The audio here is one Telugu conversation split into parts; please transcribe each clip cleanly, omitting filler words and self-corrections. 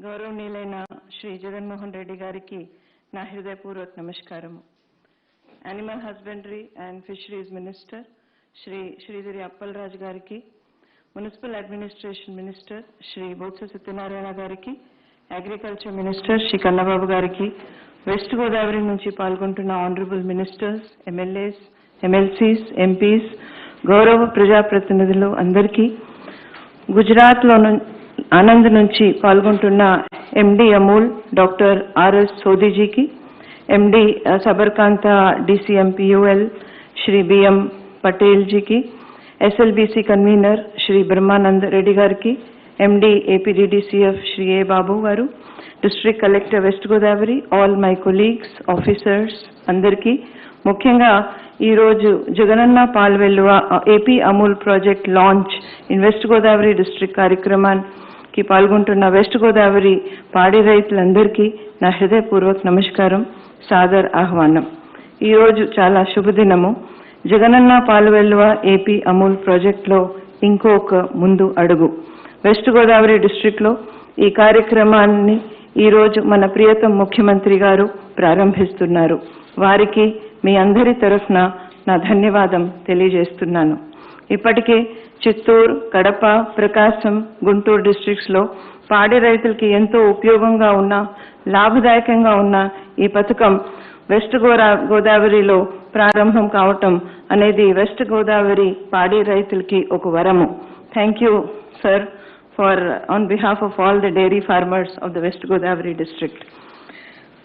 గౌరవనీయులైన శ్రీ జగన్మోహన్ రెడ్డి గారికి నా హృదయపూర్వక నమస్కారము. Animal husbandry and fisheries minister Shri Sridhari Appalaraju గారికి, municipal administration minister Shri Botsa Satyanarayana గారికి, అగ్రికల్చర్ మినిస్టర్ శ్రీ కన్నబాబు గారికి, వెస్ట్ గోదావరి నుంచి పాల్గొంటున్న honourable ministers, MLAs, MLCs, MPs, గౌరవ ప్రజాప్రతినిధులు అందరికీ, గుజరాత్లో ఆనంద్ నుంచి పాల్గొంటున్న ఎండి అమూల్ డాక్టర్ ఆర్ఎస్ సోదీజీకి, MD Sabarkantha DCMPUL Shri BM Patel జీకి, ఎస్ఎల్బీసీ కన్వీనర్ శ్రీ బ్రహ్మానంద్ రెడ్డి గారికి, MD APDDCF Shri A Babu గారు, district collector west Godavari, all my colleagues, officers అందరికీ, ముఖ్యంగా ఈరోజు Jagananna Palvelluva AP Amul project launch in west Godavari district కార్యక్రమానికి పాల్గొంటున్న వెస్ట్ గోదావరి పాడి రైతులందరికీ నా హృదయపూర్వక నమస్కారం, సాదర్ ఆహ్వానం. ఈరోజు చాలా శుభదినము. జగనన్న పాల్వెల్లువ ఏపీ అమూల్ ప్రాజెక్ట్లో ఇంకొక ముందు అడుగు. వెస్ట్ గోదావరి డిస్ట్రిక్ట్లో ఈ కార్యక్రమాన్ని ఈరోజు మన ప్రియతమ ముఖ్యమంత్రి గారు ప్రారంభిస్తున్నారు. వారికి మీ అందరి తరఫున నా ధన్యవాదం తెలియజేస్తున్నాను. ఇప్పటికే చిత్తూరు, కడప, ప్రకాశం, గుంటూరు డిస్ట్రిక్ట్స్లో పాడి రైతులకి ఎంతో ఉపయోగంగా ఉన్న, లాభదాయకంగా ఉన్న ఈ పథకం వెస్ట్ గోదావరిలో ప్రారంభం కావటం అనేది వెస్ట్ గోదావరి పాడి రైతులకి ఒక వరము. Thank you sir for on behalf of all the dairy farmers of the west Godavari district.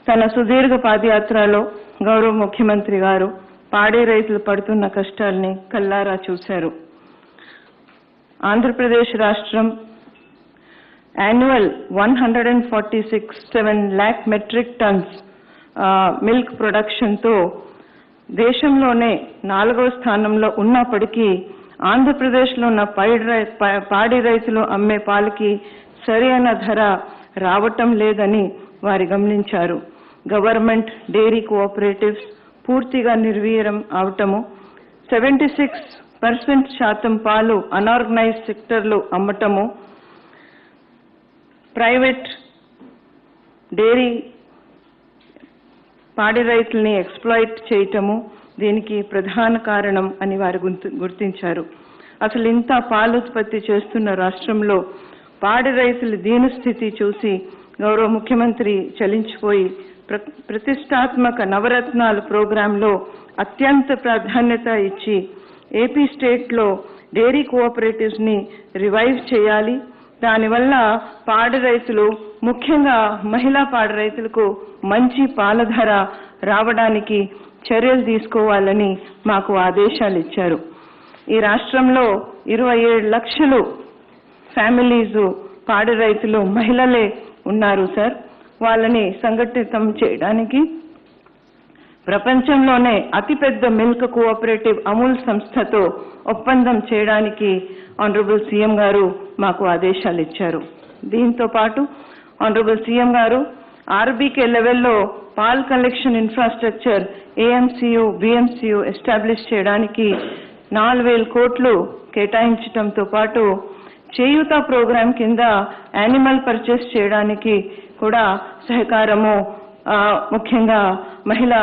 తన సుదీర్ఘ పాదయాత్రలో గౌరవ ముఖ్యమంత్రి గారు పాడి రైతులు పడుతున్న కష్టాల్ని కల్లారా చూశారు. ఆంధ్రప్రదేశ్ రాష్ట్రం annual 147 lakh metric tons milk ప్రొడక్షన్తో దేశంలోనే 4వ స్థానంలో ఉన్నప్పటికీ ఆంధ్రప్రదేశ్లో ఉన్న పాడి రైతులు అమ్మే పాలకి సరైన ధర రావటం లేదని వారు గమనించారు. గవర్నమెంట్ డైరీ కోఆపరేటివ్స్ పూర్తిగా నిర్వీర్యం అవటము, 76% పాలు అనార్గనైజ్డ్ సెక్టర్లో అమ్మటము, ప్రైవేట్ డైరీ పాడి రైతుల్ని ఎక్స్ప్లాయిట్ చేయటము దీనికి ప్రధాన కారణం అని వారు గుర్తించారు. అసలు ఇంత పాలు ఉత్పత్తి చేస్తున్న రాష్ట్రంలో పాడి రైతుల దీనస్థితి చూసి గౌరవ ముఖ్యమంత్రి చలించిపోయి ప్రతిష్టాత్మక నవరత్నాల ప్రోగ్రాంలో అత్యంత ప్రాధాన్యత ఇచ్చి ఏపీ స్టేట్లో డైరీ కోఆపరేటివ్స్ని రివైవ్ చేయాలి. దానివల్ల పాడి రైతులు, ముఖ్యంగా మహిళా పాడి రైతులకు మంచి పాల ధర రావడానికి చర్యలు తీసుకోవాలని మాకు ఆదేశాలు ఇచ్చారు. ఈ రాష్ట్రంలో 27 లక్షలు ఫ్యామిలీస్ పాడి రైతులు మహిళలే ఉన్నారు సార్. వాళ్ళని సంఘటితం చేయడానికి ప్రపంచంలోనే అతిపెద్ద మిల్క్ కోఆపరేటివ్ అమూల్ సంస్థతో ఒప్పందం చేయడానికి ఆనరబుల్ సీఎం గారు మాకు ఆదేశాలు ఇచ్చారు. దీంతో పాటు ఆనరబుల్ సీఎం గారు ఆర్బీకే లెవెల్లో పాల్ collection infrastructure AMCU, BMCU establish చేయడానికి 4,000 కోట్లు కేటాయించడంతో పాటు చేయూత ప్రోగ్రాం కింద యానిమల్ పర్చేస్ చేయడానికి కూడా సహకారము ముఖ్యంగా మహిళా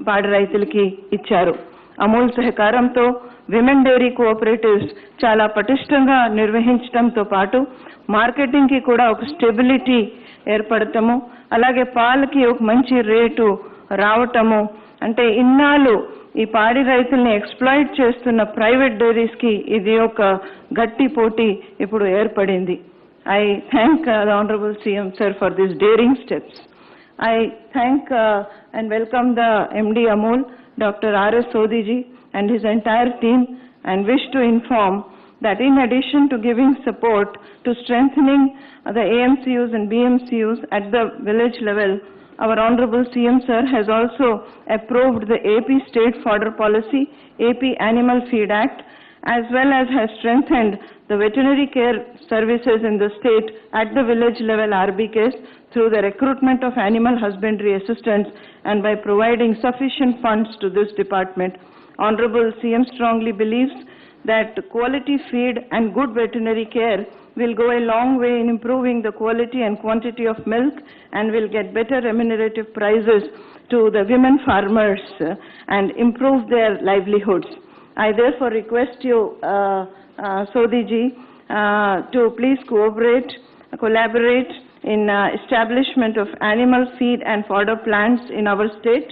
పాడి రైతులకి ఇచ్చారు. అమూల్ సహకారంతో విమెన్ డైరీ కోఆపరేటివ్స్ చాలా పటిష్టంగా నిర్వహించడంతో పాటు మార్కెటింగ్కి కూడా ఒక స్టెబిలిటీ ఏర్పడటము, అలాగే పాలకి ఒక మంచి రేటు రావటము, అంటే ఇన్నాళ్ళు ఈ పాడి రైతుల్ని ఎక్స్ప్లాయిట్ చేస్తున్న ప్రైవేట్ డైరీస్కి ఇది ఒక గట్టి పోటీ ఇప్పుడు ఏర్పడింది. I thank the Honorable CM sir for these daring steps. I thank and welcome the MD Amul, Dr. R.S. Sodiji and his entire team, and wish to inform that in addition to giving support to strengthening the AMCUs and BMCUs at the village level, our Honorable CM sir has also approved the AP State Fodder Policy, AP Animal Feed Act, as well as has strengthened the veterinary care services in the state at the village level RBKs through the recruitment of animal husbandry assistants and by providing sufficient funds to this department. Honorable CM strongly believes that quality feed and good veterinary care will go a long way in improving the quality and quantity of milk and will get better remunerative prices to the women farmers and improve their livelihoods. I therefore request you, Sodhi ji, to please collaborate in establishment of animal feed and fodder plants in our state,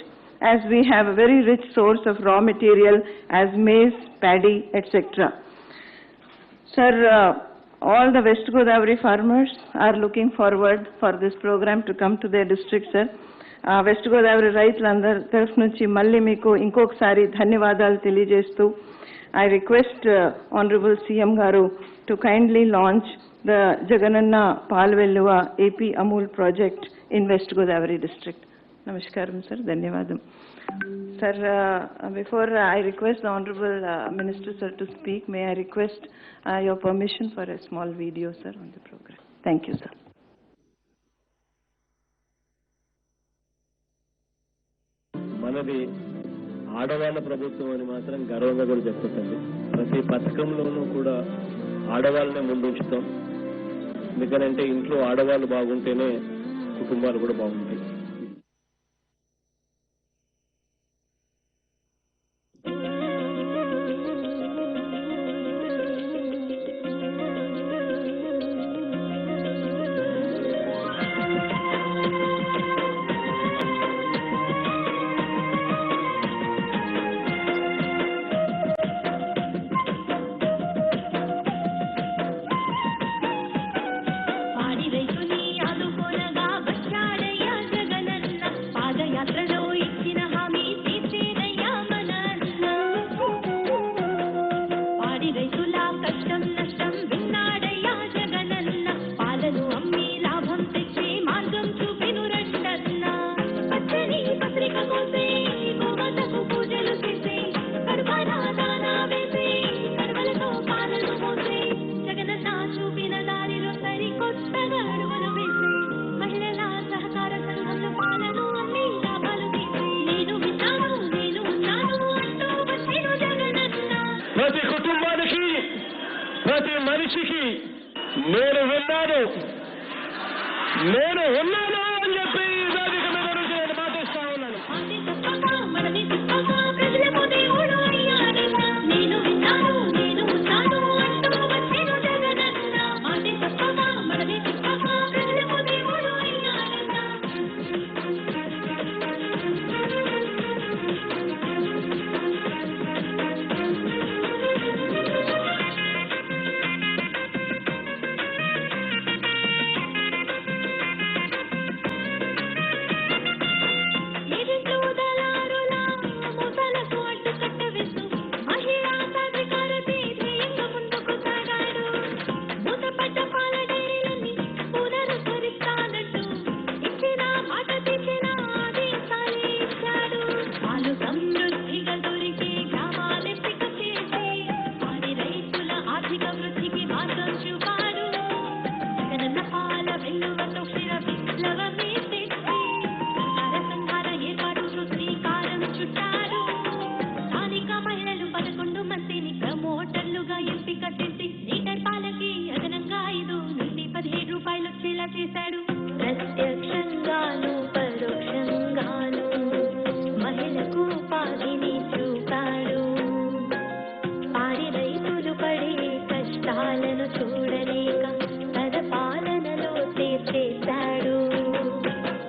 as we have a very rich source of raw material as maize, paddy, etc. Sir, all the West Godavari farmers are looking forward for this program to come to their district, sir. West Godavari రైతులందరి తరఫు నుంచి మళ్ళీ మీకు ఇంకొకసారి ధన్యవాదాలు తెలియజేస్తూ ఐ రిక్వెస్ట్ ఆనరబుల్ సీఎం గారు to kindly launch the Jagananna Palvelluva AP Amul project in west Godavari district. నమస్కారం సార్, ధన్యవాదం sir. Before I request the honourable minister sir to speak, may I request your permission for a small video sir on the programme. Thank you sir. మనది ఆడవాళ్ళ ప్రభుత్వం అని మాత్రం గర్వంగా కూడా చెప్తుందండి. ప్రతి పథకంలోనూ కూడా ఆడవాళ్ళనే ముందుంచుతాం. ఎందుకనంటే ఇంట్లో ఆడవాళ్ళు బాగుంటేనే కుటుంబాలు కూడా బాగుంటాయి. ప్రతి కుటుంబానికి, ప్రతి మనిషికి నేను విన్నాను, నేను ఉన్నాను అని చెప్పి వేదిక మీద నుంచి నేను మాటిస్తా ఉన్నాను. ప్రత్యక్షంగాను పరోక్షంగాను మహిళకు ఉపాధిని చూపాడు. పాడి రైతులు పడే కష్టాలను చూడలేక తన పాలనలో తీర్చేశాడు.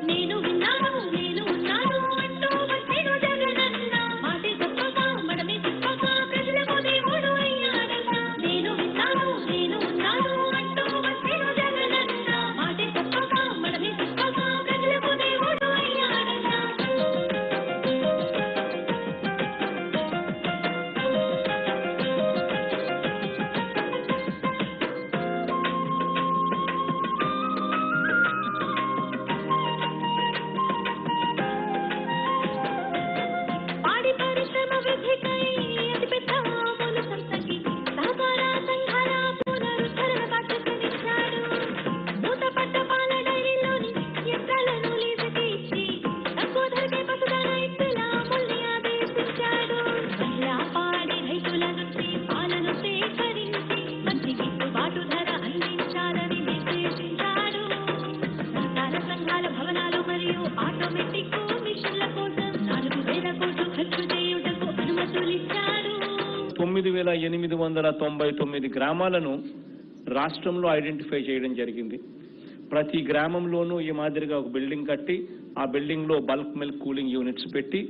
నేను విన్నాను, నేను ఉన్నాను అంటూ వచ్చెను జగనన్న. మాటే తప్పగా మనమే తిప్పగా ప్రజలకు దేవుడు అయ్యాడన్న. నేను విన్నాను, నేను ఉన్నాను అంటూ వచ్చెను జగనన్న. మాటే తప్పగా మనమే రకాల భవనాలు మరియు ఆటోమేటిక్ మిషన్ల కోసం 4,000 కోట్లు ఖర్చు చేయుటకు అనుమతులిచ్చారు. 9,899 గ్రామాలను రాష్ట్రంలో ఐడెంటిఫై చేయడం జరిగింది. ప్రతి గ్రామంలోనూ ఈ మాదిరిగా ఒక బిల్డింగ్ కట్టి ఆ బిల్డింగ్లో బల్క్ మిల్క్ కూలింగ్ యూనిట్స్ పెట్టి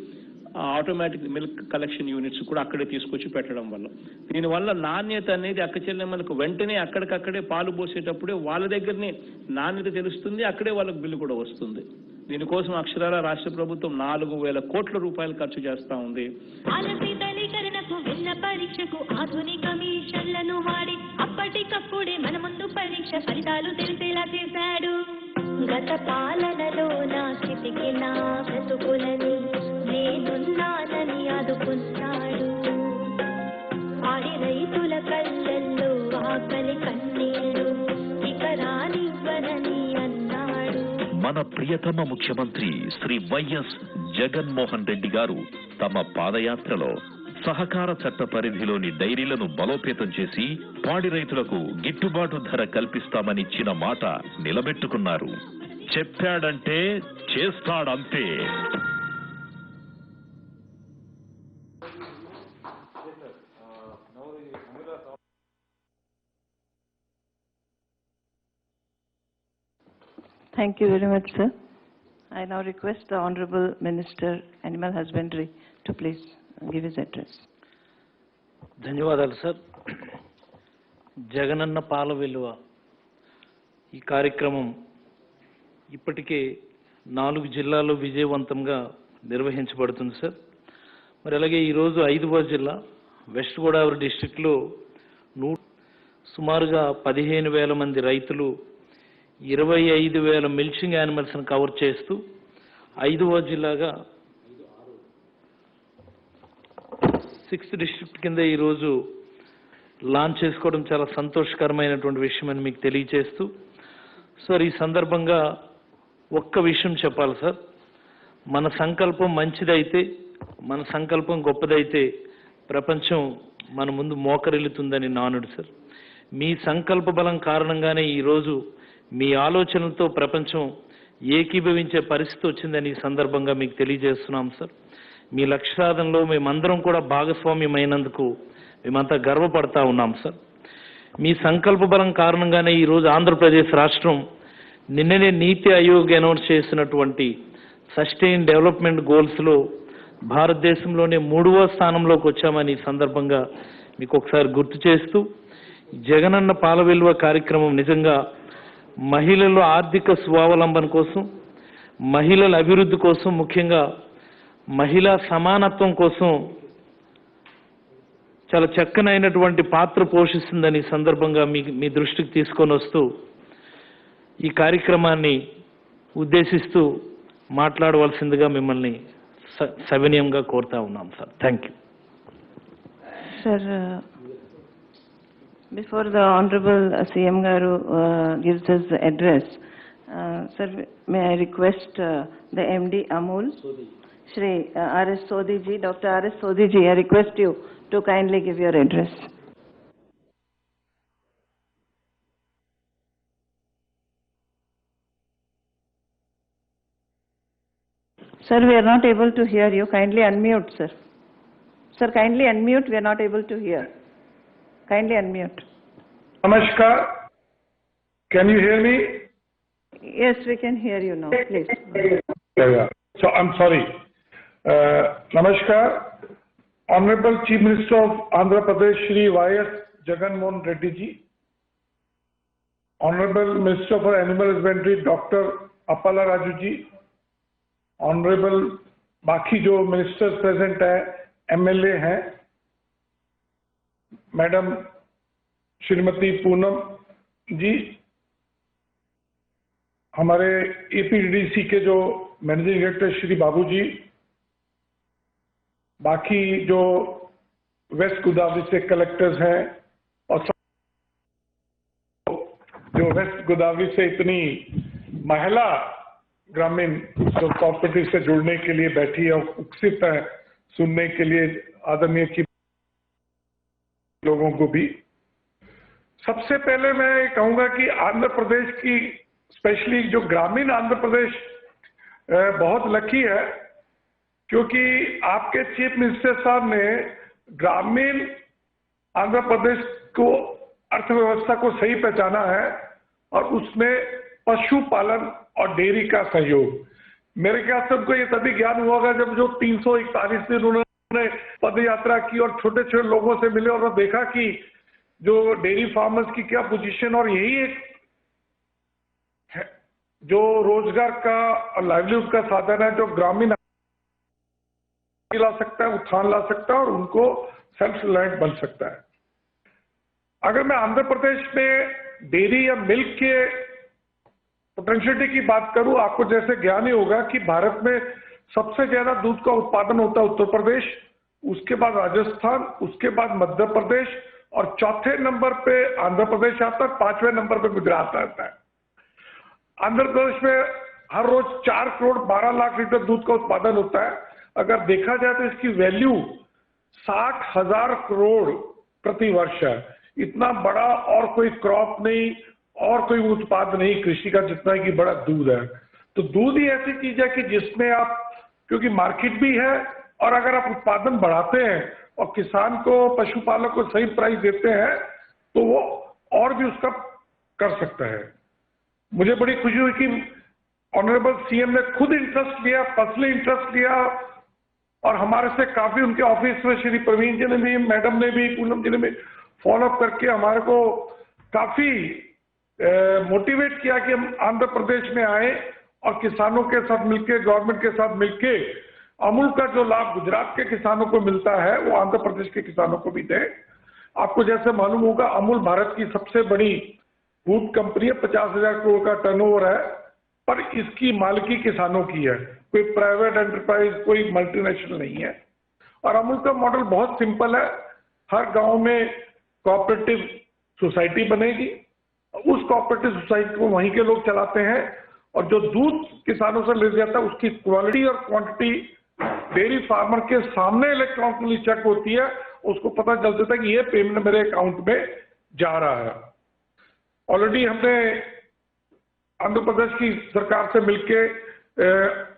ఆటోమేటిక్ మిల్క్ కలెక్షన్ యూనిట్స్ కూడా అక్కడే తీసుకొచ్చి పెట్టడం వల్ల దీనివల్ల నాణ్యత అనేది అక్క చెల్లెమ్మలకు వెంటనే అక్కడికక్కడే పాలు పోసేటప్పుడే వాళ్ళ దగ్గరనే నాణ్యత తెలుస్తుంది, అక్కడే వాళ్ళకి బిల్లు కూడా వస్తుంది. దీనికోసం అక్షరాల రాష్ట్ర ప్రభుత్వం 4,000 కోట్ల రూపాయలు ఖర్చు చేస్తా ఉంది. పరీక్షకు ఆధునిక మిషన్లను వాడి అప్పటికప్పుడే మన ముందు పరీక్ష ఫలితాలు తెలిసేలా చేశాడు. గత పాలనలో నా స్థితికి నా బ్రతుకులని నేనున్నానని ఆదుకున్నాడు. ఆడి రైతుల కళ్ళల్లో ఆకలి కన్నీరు ఇక రానివ్వనని అన్నాడు. మన ప్రియతమ ముఖ్యమంత్రి శ్రీ వైఎస్ జగన్మోహన్ రెడ్డి గారు తమ పాదయాత్రలో సహకార చట్ట పరిధిలోని డైరీలను బలోపేతం చేసి పాడి రైతులకు గిట్టుబాటు ధర కల్పిస్తామని ఇచ్చిన మాట నిలబెట్టుకున్నారు. చెప్పాడంటే చేస్తాడంతే. Thank you very much, sir. I now request the Honorable Minister, Animal Husbandry, to please give his address. ధన్యవాదాలు సార్. జగనన్న పాల విలువ ఈ కార్యక్రమం ఇప్పటికే 4 జిల్లాల్లో విజయవంతంగా నిర్వహించబడుతుంది సార్. మరి అలాగే ఈరోజు 5వ జిల్లా వెస్ట్ గోదావరి డిస్ట్రిక్ట్లో సుమారుగా 15,000 మంది రైతులు 25,000 మిల్చింగ్ యానిమల్స్ని కవర్ చేస్తూ 5వ జిల్లాగా 6th డిస్ట్రిక్ట్ కింద ఈరోజు లాంచ్ చేసుకోవడం చాలా సంతోషకరమైనటువంటి విషయం అని మీకు తెలియజేస్తూ సార్, ఈ సందర్భంగా ఒక్క విషయం చెప్పాలి సార్. మన సంకల్పం మంచిదైతే, మన సంకల్పం గొప్పదైతే ప్రపంచం మన ముందు మోకరిల్లుతుందని నానుడు సార్. మీ సంకల్ప బలం కారణంగానే ఈరోజు మీ ఆలోచనలతో ప్రపంచం ఏకీభవించే పరిస్థితి వచ్చిందని ఈ సందర్భంగా మీకు తెలియజేస్తున్నాం సార్. మీ లక్ష్య సాధనలో మేమందరం కూడా భాగస్వామ్యమైనందుకు మేమంతా గర్వపడతా ఉన్నాం సార్. మీ సంకల్ప బలం కారణంగానే ఈరోజు ఆంధ్రప్రదేశ్ రాష్ట్రం నిన్ననే నీతి ఆయోగ్ అనౌన్స్ చేసినటువంటి సస్టైన్ డెవలప్మెంట్ గోల్స్లో భారతదేశంలోనే 3వ స్థానంలోకి వచ్చామని ఈ సందర్భంగా మీకు ఒకసారి గుర్తు చేస్తూ, జగనన్న పాల విలువ కార్యక్రమం నిజంగా మహిళల ఆర్థిక స్వావలంబన కోసం, మహిళల అభివృద్ధి కోసం, ముఖ్యంగా మహిళా సమానత్వం కోసం చాలా చక్కనైనటువంటి పాత్ర పోషిస్తుందని సందర్భంగా మీ దృష్టికి తీసుకొని వస్తూ ఈ కార్యక్రమాన్ని ఉద్దేశిస్తూ మాట్లాడవలసిందిగా మిమ్మల్ని సవినయంగా కోరుతా ఉన్నాం sir. Thank you. Sir, before the Honorable CM Garu gives his address, sir, may I request the MD Amul, Shri R.S. Sodhi ji, Dr. R.S. Sodhi ji, I request you to kindly give your address. Sir, we are not able to hear you. Kindly unmute, sir. Sir, kindly unmute. We are not able to hear. Kindly unmute. Namaskar. Can you hear me? Yes, we can hear you now. Please. Yeah. So I'm sorry. Namaskar. Honorable Chief Minister of Andhra Pradesh, Shri Y.S. Jagan Mohan Reddy ji. Honorable Minister for Animal Husbandry, Dr. Appala Raju ji. Honorable बाकी जो मिनिस्टर्स प्रेजेंट है, MLA हैं, मैडम श्रीमती पूनम जी, हमारे APDDC के जो मैनेजिंग डायरेक्टर श्री बाबू जी, बाकी जो वेस्ट गोदावरी से कलेक्टर्स हैं और जो वेस्ट गोदावरी से इतनी महिला ग्रामीण जो कॉपरेटिव से जुड़ने के लिए बैठी है और उत्सुक है सुनने के लिए आदरणीय की लोगों को भी सबसे पहले मैं कहूंगा कि आंध्र प्रदेश की स्पेशली जो ग्रामीण आंध्र प्रदेश बहुत लकी है, क्योंकि आपके चीफ मिनिस्टर साहब ने ग्रामीण आंध्र प्रदेश को अर्थव्यवस्था को सही पहचाना है और उसमें पशुपालन और डेयरी का सहयोग। मेरे ख्याल से उनको ये तभी ज्ञान हुआ होगा जब जो 341 दिन उन्होंने पद यात्रा की और छोटे छोटे लोगों से मिले और देखा कि जो डेयरी फार्मर्स की क्या पोजीशन, और यही एक जो रोजगार का और लाइवलीहुड का साधन है जो ग्रामीण ला सकता है, उत्थान ला सकता है और उनको सेल्फ रिलायंट बन सकता है। अगर मैं आंध्र प्रदेश में डेयरी या मिल्क के पोटेंशियलिटी की बात करूं, आपको जैसे ज्ञान ही होगा कि भारत में सबसे ज्यादा दूध का उत्पादन होता है उत्तर प्रदेश, उसके बाद राजस्थान, उसके बाद मध्य प्रदेश और चौथे नंबर पे आंध्र प्रदेश आता है, 5वें नंबर पे गुजरात आता है। आंध्र प्रदेश में हर रोज 4 करोड़ 12 लाख लीटर दूध का उत्पादन होता है। अगर देखा जाए तो इसकी वैल्यू 60,000 करोड़ प्रति वर्ष है। इतना बड़ा और कोई क्रॉप नहीं और कोई उत्पाद नहीं कृषि का जितना कि बड़ा दूध है। तो दूध ही ऐसी चीज है कि जिसमें आप, क्योंकि मार्केट भी है और अगर आप उत्पादन बढ़ाते हैं और किसान को, पशुपालक को सही प्राइस देते हैं तो वो और भी उसका कर सकता है। मुझे बड़ी खुशी हुई कि ऑनरेबल सीएम ने खुद इंटरेस्ट लिया, पर्सनली इंटरेस्ट लिया और हमारे से काफी उनके ऑफिस में श्री प्रवीण जी ने भी, मैडम ने भी, पूनम जी ने भी फॉलोअप करके हमारे को काफी मोटिवेट किया कि हम आंध्र प्रदेश में आए और किसानों के साथ मिलके, गवर्नमेंट के साथ मिलके अमूल का जो लाभ गुजरात के किसानों को मिलता है वो आंध्र प्रदेश के किसानों को भी दे। आपको जैसे मालूम होगा अमूल भारत की सबसे बड़ी फूड कंपनी है, 50,000 करोड़ का टर्नओवर है, पर इसकी मालिकी किसानों की है, कोई प्राइवेट एंटरप्राइज, कोई मल्टीनेशनल नहीं है। और अमूल का मॉडल बहुत सिंपल है, हर गांव में कोऑपरेटिव सोसाइटी बनेगी, उस कोऑपरेटिव सोसाइटी को वहीं के लोग चलाते हैं और जो दूध किसानों से ले जाता है उसकी क्वालिटी और क्वांटिटी डेयरी फार्मर के सामने इलेक्ट्रॉनिकली चेक होती है, उसको पता चल जाता है कि ये पेमेंट मेरे अकाउंट में जा रहा है। ऑलरेडी हमने आंध्र प्रदेश की सरकार से मिलके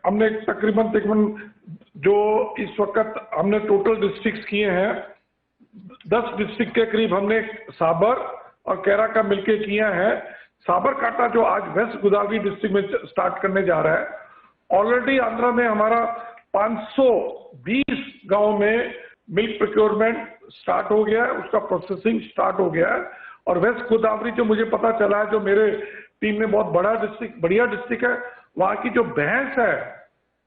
हमने तकरीबन जो इस वक्त हमने टोटल डिस्ट्रिक्ट्स किए हैं 10 डिस्ट्रिक्ट के करीब हमने साबर और कैरा का मिलके किया है। साबरकांठा जो आज वेस्ट गोदावरी डिस्ट्रिक्ट में स्टार्ट करने जा रहा है, ऑलरेडी आंध्रा में हमारा 520 गांव में मिल्क प्रोक्योरमेंट स्टार्ट हो गया है, उसका प्रोसेसिंग स्टार्ट हो गया है। और वेस्ट गोदावरी जो मुझे पता चला है, जो मेरे टीम में बहुत बड़ा डिस्ट्रिक्ट, बढ़िया डिस्ट्रिक्ट है, वहां की जो भैंस है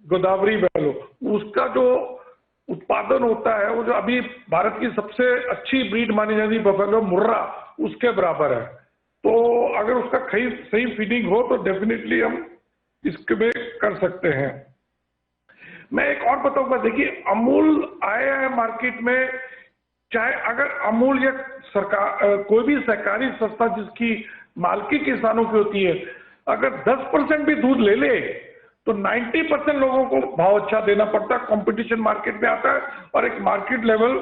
गोदावरी बैलो, उसका जो उत्पादन होता है वो जो अभी भारत की सबसे अच्छी ब्रीड मानी जाती है बफेलो मुर्रा, उसके बराबर है। तो अगर उसका सही फीडिंग हो तो डेफिनेटली हम इसमें कर सकते हैं। मैं एक और बताऊंगा, देखिए अमूल आया है मार्केट में, चाहे अगर अमूल या सरकार कोई भी सहकारी संस्था जिसकी मालकी किसानों की होती है, अगर 10% भी दूध ले ले तो 90% लोगों को भाव अच्छा देना पड़ता है, कंपटीशन मार्केट में आता है और एक मार्केट लेवल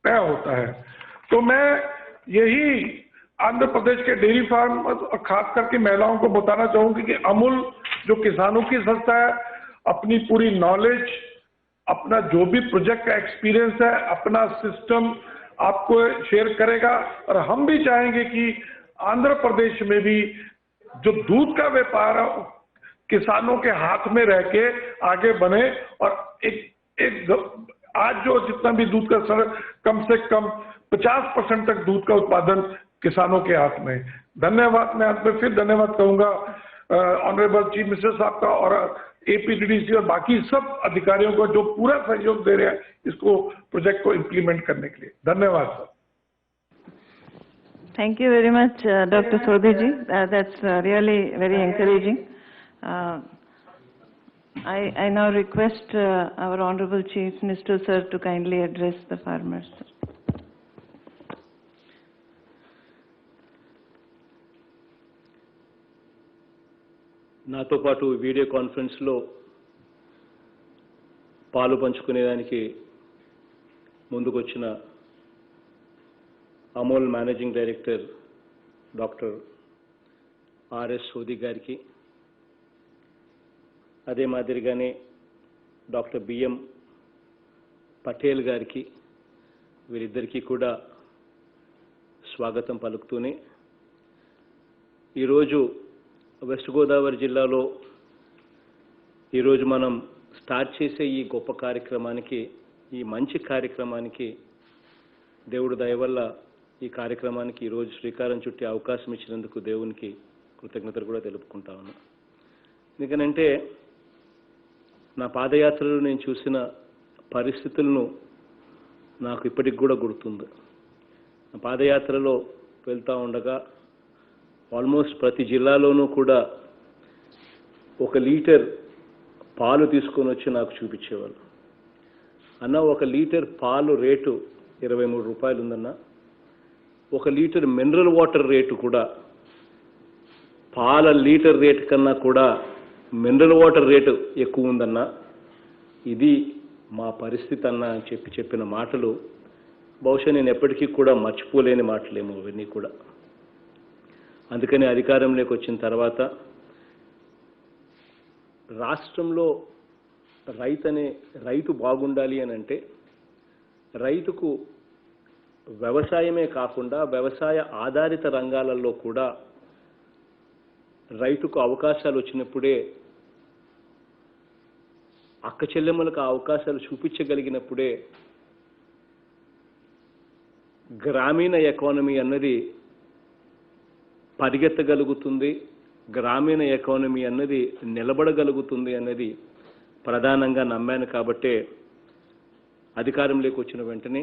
तय होता है। तो मैं यही आंध्र प्रदेश के डेयरी फार्म और खास करके महिलाओं को बताना चाहूंगी कि अमूल जो किसानों की संस्था है, अपनी पूरी नॉलेज, अपना जो भी प्रोजेक्ट का एक्सपीरियंस है, अपना सिस्टम आपको शेयर करेगा। और हम भी चाहेंगे कि आंध्र प्रदेश में भी जो दूध का व्यापार है किसानों के हाथ में रह के आगे बने और एक आज जो जितना भी दूध का स्तर कम से कम 50% तक दूध का उत्पादन किसानों के हाथ में। धन्यवाद। मैं अंत में फिर धन्यवाद कहूंगा ऑनरेबल चीफ मिनिस्टर साहब का और एपीडीडीसी और बाकी सब अधिकारियों को जो पूरा सहयोग दे रहे हैं इसको प्रोजेक्ट को इम्प्लीमेंट करने के लिए। धन्यवाद sir. Thank you very much, Dr. Sodhi ji. That's really very encouraging. I now request our Honorable Chief Minister sir to kindly address the farmers. నాతో పాటు వీడియో కాన్ఫరెన్స్లో పాలు పంచుకునేదానికి ముందుకొచ్చిన Amul managing director doctor RS Sodhi గారికి, అదే మాదిరిగానే డాక్టర్ బిఎం పటేల్ గారికి, వీరిద్దరికీ కూడా స్వాగతం పలుకుతూనే ఈరోజు వెస్ట్ గోదావరి జిల్లాలో ఈరోజు మనం స్టార్ట్ చేసే ఈ గొప్ప కార్యక్రమానికి, ఈ మంచి కార్యక్రమానికి దేవుడు దయ వల్ల ఈ కార్యక్రమానికి ఈరోజు శ్రీకారం చుట్టే అవకాశం ఇచ్చినందుకు దేవునికి కృతజ్ఞతలు కూడా తెలుపుకుంటా ఉన్నా. ఎందుకనంటే నా పాదయాత్రలో నేను చూసిన పరిస్థితులను నాకు ఇప్పటికి కూడా గుర్తుంది. నా పాదయాత్రలో వెళ్తూ ఉండగా ఆల్మోస్ట్ ప్రతి జిల్లాలోనూ కూడా 1 లీటర్ పాలు తీసుకొని వచ్చి నాకు చూపించేవాళ్ళు. అన్న 1 లీటర్ పాలు రేటు 23 రూపాయలు ఉందన్న, 1 లీటర్ మినరల్ వాటర్ రేటు కూడా పాల లీటర్ రేటు కన్నా కూడా మినరల్ వాటర్ రేటు ఎక్కువ ఉందన్న, ఇది మా పరిస్థితి అన్న అని చెప్పిన మాటలు బహుశా నేను ఎప్పటికీ కూడా మర్చిపోలేని మాటలేమో అవన్నీ కూడా. అందుకని అధికారంలోకి వచ్చిన తర్వాత రాష్ట్రంలో రైతు బాగుండాలి అని అంటే రైతుకు వ్యవసాయమే కాకుండా వ్యవసాయ ఆధారిత రంగాలలో కూడా రైతుకు అవకాశాలు వచ్చినప్పుడే, అక్క చెల్లెమ్మలకు ఆ అవకాశాలు చూపించగలిగినప్పుడే గ్రామీణ ఎకానమీ అన్నది పరిగెత్తగలుగుతుంది, గ్రామీణ ఎకానమీ అన్నది నిలబడగలుగుతుంది అన్నది ప్రధానంగా నమ్మాను. కాబట్టే అధికారంలోకి వచ్చిన వెంటనే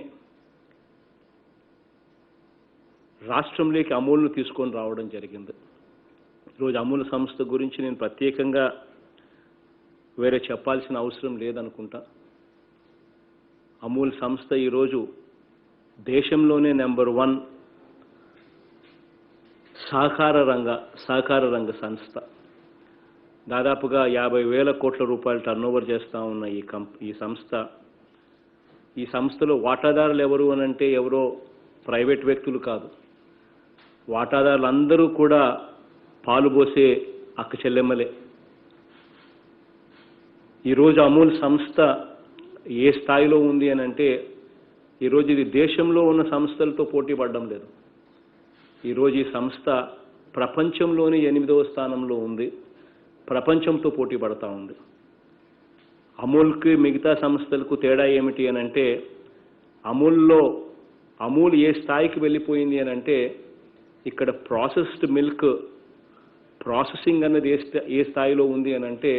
రాష్ట్రంలోకి అమూల్ను తీసుకొని రావడం జరిగింది. ఈరోజు అమూల్ సంస్థ గురించి నేను ప్రత్యేకంగా వేరే చెప్పాల్సిన అవసరం లేదనుకుంటా. అమూల్ సంస్థ ఈరోజు దేశంలోనే నెంబర్ 1 సహకార రంగ సంస్థ. దాదాపుగా 50,000 కోట్ల రూపాయలు టర్నోవర్ చేస్తూ ఉన్న ఈ సంస్థలో వాటాదారులు ఎవరు అనంటే ఎవరో ప్రైవేట్ వ్యక్తులు కాదు. వాటాదారులందరూ కూడా పాలుపోసే అక్క చెల్లెమ్మలే. ఈరోజు అమూల్ సంస్థ ఏ స్థాయిలో ఉంది అని అంటే ఈరోజు ఇది దేశంలో ఉన్న సంస్థలతో పోటీ పడడం లేదు. ఈరోజు ఈ సంస్థ ప్రపంచంలోని 8వ స్థానంలో ఉంది, ప్రపంచంతో పోటీ పడతా ఉంది. అమూల్కి మిగతా సంస్థలకు తేడా ఏమిటి అని అంటే అమూల్ ఏ స్థాయికి వెళ్ళిపోయింది అని అంటే ఇక్కడ ప్రాసెస్డ్ మిల్క్ ప్రాసెసింగ్ అన్నది ఏ స్థాయిలో ఉంది అని అంటే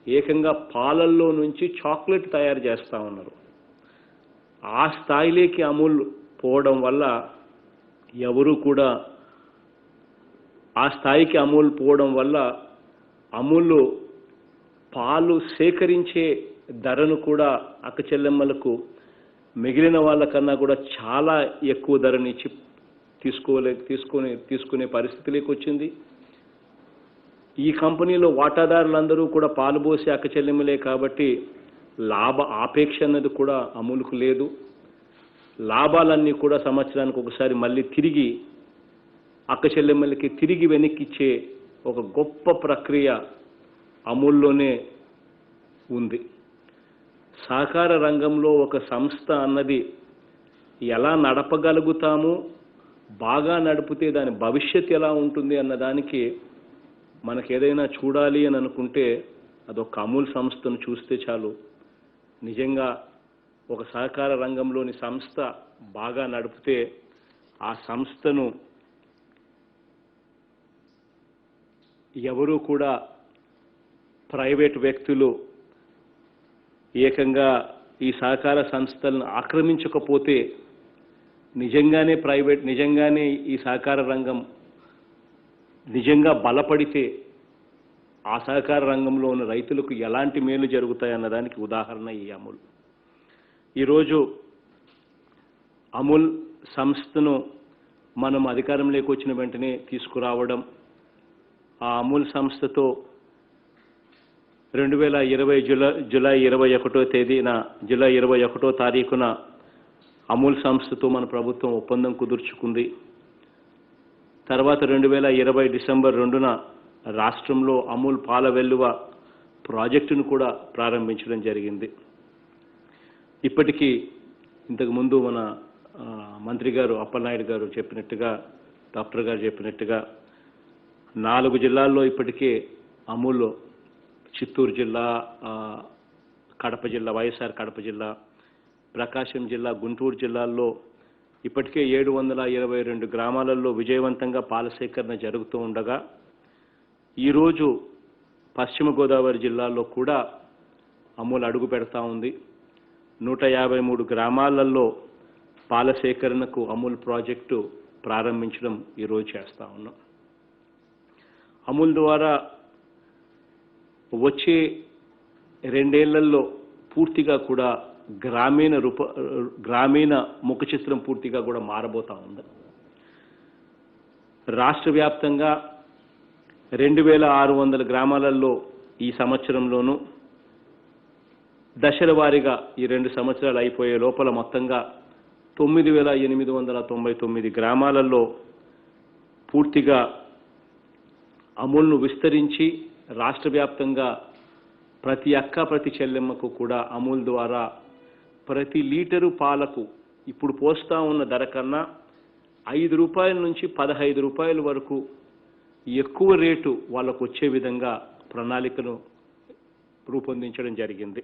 ఏకంగా పాలల్లో నుంచి చాక్లెట్ తయారు చేస్తూ ఉన్నారు. ఆ స్థాయిలోకి అమూల్ పోవడం వల్ల ఎవరు కూడా ఆ స్థాయికి అమూల్ పోవడం వల్ల అమూల్ పాలు సేకరించే ధరను కూడా అక్క చెల్లెమ్మలకు మిగిలిన వాళ్ళకన్నా కూడా చాలా ఎక్కువ ధరనిచ్చి తీసుకునే పరిస్థితిలోకి వచ్చింది. ఈ కంపెనీలో వాటాదారులందరూ కూడా పాలు పోసే అక్క చెల్లెమ్మలే కాబట్టి లాభ ఆపేక్ష అన్నది కూడా అమూల్కు లేదు. లాభాలన్నీ కూడా సంవత్సరానికి ఒకసారి మళ్ళీ తిరిగి అక్క చెల్లెమ్మలకి తిరిగి వెనక్కిచ్చే ఒక గొప్ప ప్రక్రియ అమూల్లోనే ఉంది. సహకార రంగంలో ఒక సంస్థ అన్నది ఎలా నడపగలుగుతాము, బాగా నడిపితే దాని భవిష్యత్తు ఎలా ఉంటుంది అన్నదానికి మనకు ఏదైనా చూడాలి అని అనుకుంటే అదొక అమూల్ సంస్థను చూస్తే చాలు. నిజంగా ఒక సహకార రంగంలోని సంస్థ బాగా నడిపితే ఆ సంస్థను ఎవరు కూడా ప్రైవేట్ వ్యక్తులు ఏకంగా ఈ సహకార సంస్థలను ఆక్రమించకపోతే నిజంగానే ఈ సహకార రంగం నిజంగా బలపడితే ఆ సహకార రంగంలో ఉన్న రైతులకు ఎలాంటి మేలు జరుగుతాయన్నదానికి ఉదాహరణ ఈ అమూల్. ఈరోజు అమూల్ సంస్థను మనం అధికారంలోకి వచ్చిన వెంటనే తీసుకురావడం, ఆ అమూల్ సంస్థతో 2020 జూలై 21వ తారీఖున అమూల్ సంస్థతో మన ప్రభుత్వం ఒప్పందం కుదుర్చుకుంది. తర్వాత 2020 డిసెంబర్ 2న రాష్ట్రంలో అమూల్ పాల వెల్లువ ప్రాజెక్టును కూడా ప్రారంభించడం జరిగింది. ఇప్పటికీ ఇంతకుముందు మన మంత్రి గారు అప్పలనాయుడు గారు చెప్పినట్టుగా, డాక్టర్ గారు చెప్పినట్టుగా 4 జిల్లాల్లో ఇప్పటికే అమూల్ చిత్తూరు జిల్లా, కడప జిల్లా, వైఎస్ఆర్ కడప జిల్లా, ప్రకాశం జిల్లా, గుంటూరు జిల్లాల్లో ఇప్పటికే 722 గ్రామాలలో విజయవంతంగా పాల సేకరణ జరుగుతూ ఉండగా ఈరోజు పశ్చిమ గోదావరి జిల్లాలో కూడా అమూల్ అడుగు పెడతా ఉంది. 153 గ్రామాలలో పాల సేకరణకు అమూల్ ప్రాజెక్టు ప్రారంభించడం ఈరోజు చేస్తూ ఉన్నాం. అమూల్ ద్వారా వచ్చే 2 ఏళ్లలో పూర్తిగా కూడా గ్రామీణ ముఖ చిత్రం పూర్తిగా కూడా మారబోతా ఉంది. రాష్ట్ర వ్యాప్తంగా 2600 గ్రామాలలో ఈ సంవత్సరంలోనూ దశల వారీగా ఈ 2 సంవత్సరాలు అయిపోయే లోపల మొత్తంగా 9899 గ్రామాలలో పూర్తిగా అమూల్ను విస్తరించి రాష్ట్ర వ్యాప్తంగా ప్రతి అక్క ప్రతి చెల్లెమ్మకు కూడా అమూల్ ద్వారా ప్రతి లీటరు పాలకు ఇప్పుడు పోస్తా ఉన్న ధర కన్నా 5 రూపాయల నుంచి 15 రూపాయల వరకు ఎక్కువ రేటు వాళ్ళకు వచ్చే విధంగా ప్రణాళికను రూపొందించడం జరిగింది.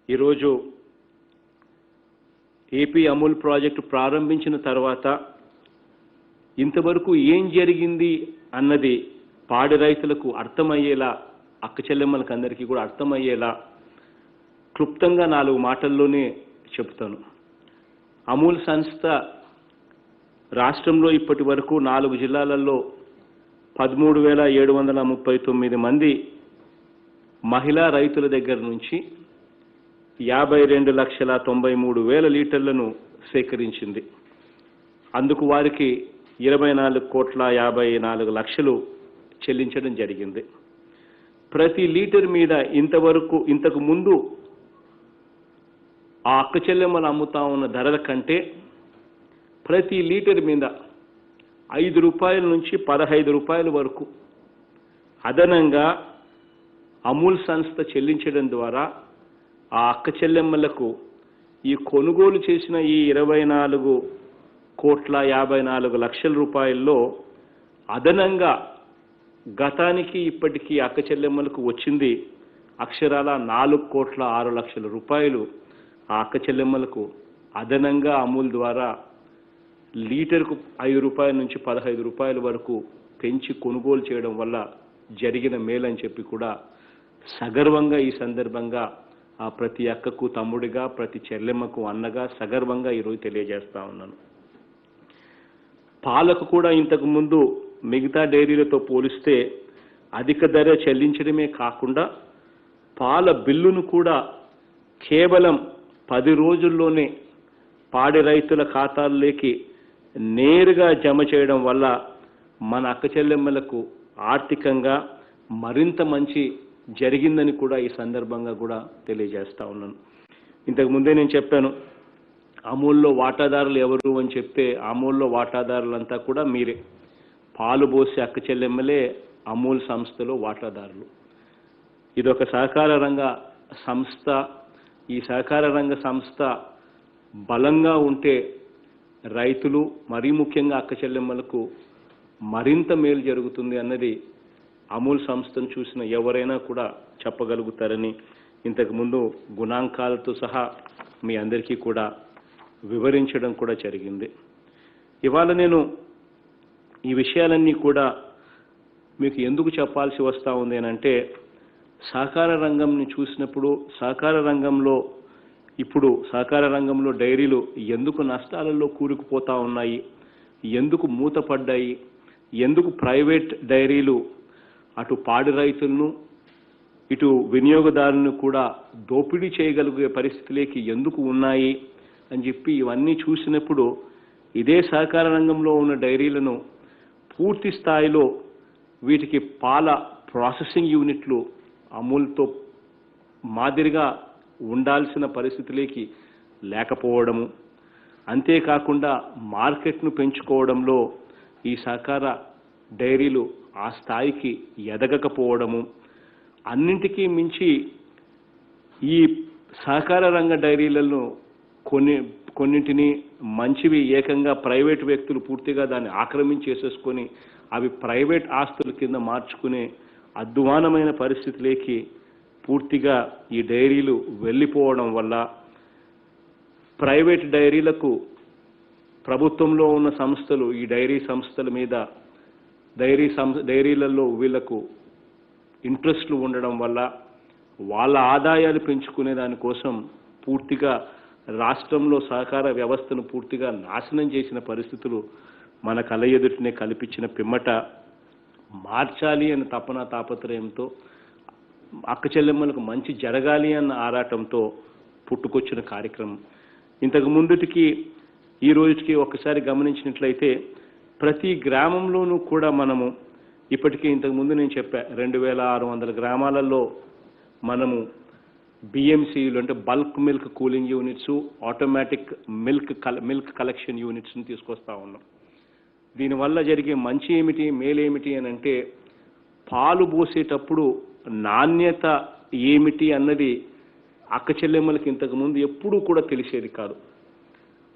ఈరోజు ఏపీ అమూల్ ప్రాజెక్టు ప్రారంభించిన తర్వాత ఇంతవరకు ఏం జరిగింది అన్నది పాడి రైతులకు అర్థమయ్యేలా, అక్క చెల్లెమ్మలకు అందరికీ కూడా అర్థమయ్యేలా క్లుప్తంగా 4 మాటల్లోనే చెప్తాను. అమూల్ సంస్థ రాష్ట్రంలో ఇప్పటి వరకు 4 జిల్లాలలో 13,739 మంది మహిళా రైతుల దగ్గర నుంచి 52,93,000 లీటర్లను సేకరించింది. అందుకు వారికి 24,54,00,000 చెల్లించడం జరిగింది. ప్రతి లీటర్ మీద ఇంతకు ముందు ఆ అక్క చెల్లెమ్మలు అమ్ముతా ఉన్న ధరల కంటే ప్రతి లీటర్ మీద 5 రూపాయల నుంచి 15 రూపాయల వరకు అదనంగా అమూల్ సంస్థ చెల్లించడం ద్వారా ఆ అక్క చెల్లెమ్మలకు ఈ కొనుగోలు చేసిన ఈ 24,54,00,000 రూపాయల్లో అదనంగా గతానికి ఇప్పటికీ అక్క చెల్లెమ్మలకు వచ్చింది అక్షరాల 4,06,00,000 రూపాయలు ఆ అక్క చెల్లెమ్మలకు అదనంగా అమూల్ ద్వారా లీటర్కు 5 రూపాయల నుంచి 15 రూపాయల వరకు పెంచి కొనుగోలు చేయడం వల్ల జరిగిన మేలని చెప్పి కూడా సగర్వంగా ఈ సందర్భంగా ఆ ప్రతి అక్కకు తమ్ముడిగా, ప్రతి చెల్లెమ్మకు అన్నగా సగర్వంగా ఈరోజు తెలియజేస్తా ఉన్నాను. పాలకు కూడా ఇంతకు ముందు మిగతా డైరీలతో పోలిస్తే అధిక ధర చెల్లించడమే కాకుండా పాల బిల్లును కూడా కేవలం 10 రోజుల్లోనే పాడి రైతుల ఖాతాల్లోకి నేరుగా జమ చేయడం వల్ల మన అక్క చెల్లెమ్మలకు ఆర్థికంగా మరింత మంచి జరిగిందని కూడా ఈ సందర్భంగా కూడా తెలియజేస్తా ఉన్నాను. ఇంతకు ముందే నేను చెప్పాను, అమూల్లో వాటాదారులు ఎవరు అని చెప్తే అమూల్లో వాటాదారులంతా కూడా మీరే. పాలు పోసే అక్క చెల్లెమ్మలే అమూల్ సంస్థలో వాటాదారులు. ఇదొక సహకార రంగ సంస్థ. ఈ సహకార రంగ సంస్థ బలంగా ఉంటే రైతులు, మరీ ముఖ్యంగా అక్క చెల్లెమ్మలకు మరింత మేలు జరుగుతుంది అన్నది అమూల్ సంస్థను చూసిన ఎవరైనా కూడా చెప్పగలుగుతారని ఇంతకుముందు గుణాంకాలతో సహా మీ అందరికీ కూడా వివరించడం కూడా జరిగింది. ఇవాళ నేను ఈ విషయాలన్నీ కూడా మీకు ఎందుకు చెప్పాల్సి వస్తూ ఉంది అంటే, సహకార రంగంని చూసినప్పుడు సహకార రంగంలో డైరీలు ఎందుకు నష్టాలలో కూరుకుపోతా ఉన్నాయి, ఎందుకు మూతపడ్డాయి, ఎందుకు ప్రైవేట్ డైరీలు అటు పాడి రైతులను ఇటు వినియోగదారులను కూడా దోపిడీ చేయగలిగే పరిస్థితిలోకి ఎందుకు ఉన్నాయి అని చెప్పి ఇవన్నీ చూసినప్పుడు ఇదే సహకార రంగంలో ఉన్న డైరీలను పూర్తి స్థాయిలో వీటికి పాల ప్రాసెసింగ్ యూనిట్లు అమూల్తో మాదిరిగా ఉండాల్సిన పరిస్థితిలోకి లేకపోవడము, అంతేకాకుండా మార్కెట్ను పెంచుకోవడంలో ఈ సహకార డైరీలు ఆ స్థాయికి ఎదగకపోవడము, అన్నింటికీ మించి ఈ సహకార రంగ డైరీలను కొన్నింటిని మంచివి ఏకంగా ప్రైవేట్ వ్యక్తులు పూర్తిగా దాన్ని ఆక్రమించేసేసుకొని అవి ప్రైవేట్ ఆస్తుల కింద మార్చుకునే అధ్వానమైన పరిస్థితిలోకి పూర్తిగా ఈ డైరీలు వెళ్ళిపోవడం వల్ల ప్రైవేట్ డైరీలకు ప్రభుత్వంలో ఉన్న సంస్థలు ఈ డైరీ సంస్థల మీద డైరీలలో వీళ్లకు ఇంట్రెస్ట్లు ఉండడం వల్ల వాళ్ళ ఆదాయాలు పెంచుకునే దానికోసం పూర్తిగా రాష్ట్రంలో సహకార వ్యవస్థను పూర్తిగా నాశనం చేసిన పరిస్థితులు మన కళ్ళ ఎదుటినే కల్పించిన పిమ్మట మార్చాలి అన్న తాపత్రయంతో అక్క చెల్లెమ్మలకు మంచి జరగాలి అన్న ఆరాటంతో పుట్టుకొచ్చిన కార్యక్రమం. ఇంతకు ముందుటికి ఈ రోజుకి ఒకసారి గమనించినట్లయితే ప్రతి గ్రామంలోనూ కూడా మనము ఇప్పటికీ ఇంతకుముందు నేను చెప్పా 2600 గ్రామాలలో మనము బిఎంసీలు అంటే bulk milk cooling units, automatic milk collection యూనిట్స్ని తీసుకొస్తా ఉన్నాం. దీనివల్ల జరిగే మంచి ఏమిటి, మేలేమిటి అని అంటే పాలు పోసేటప్పుడు నాణ్యత ఏమిటి అన్నది అక్క చెల్లెమ్మలకి ఇంతకుముందు ఎప్పుడూ కూడా తెలిసేది కాదు.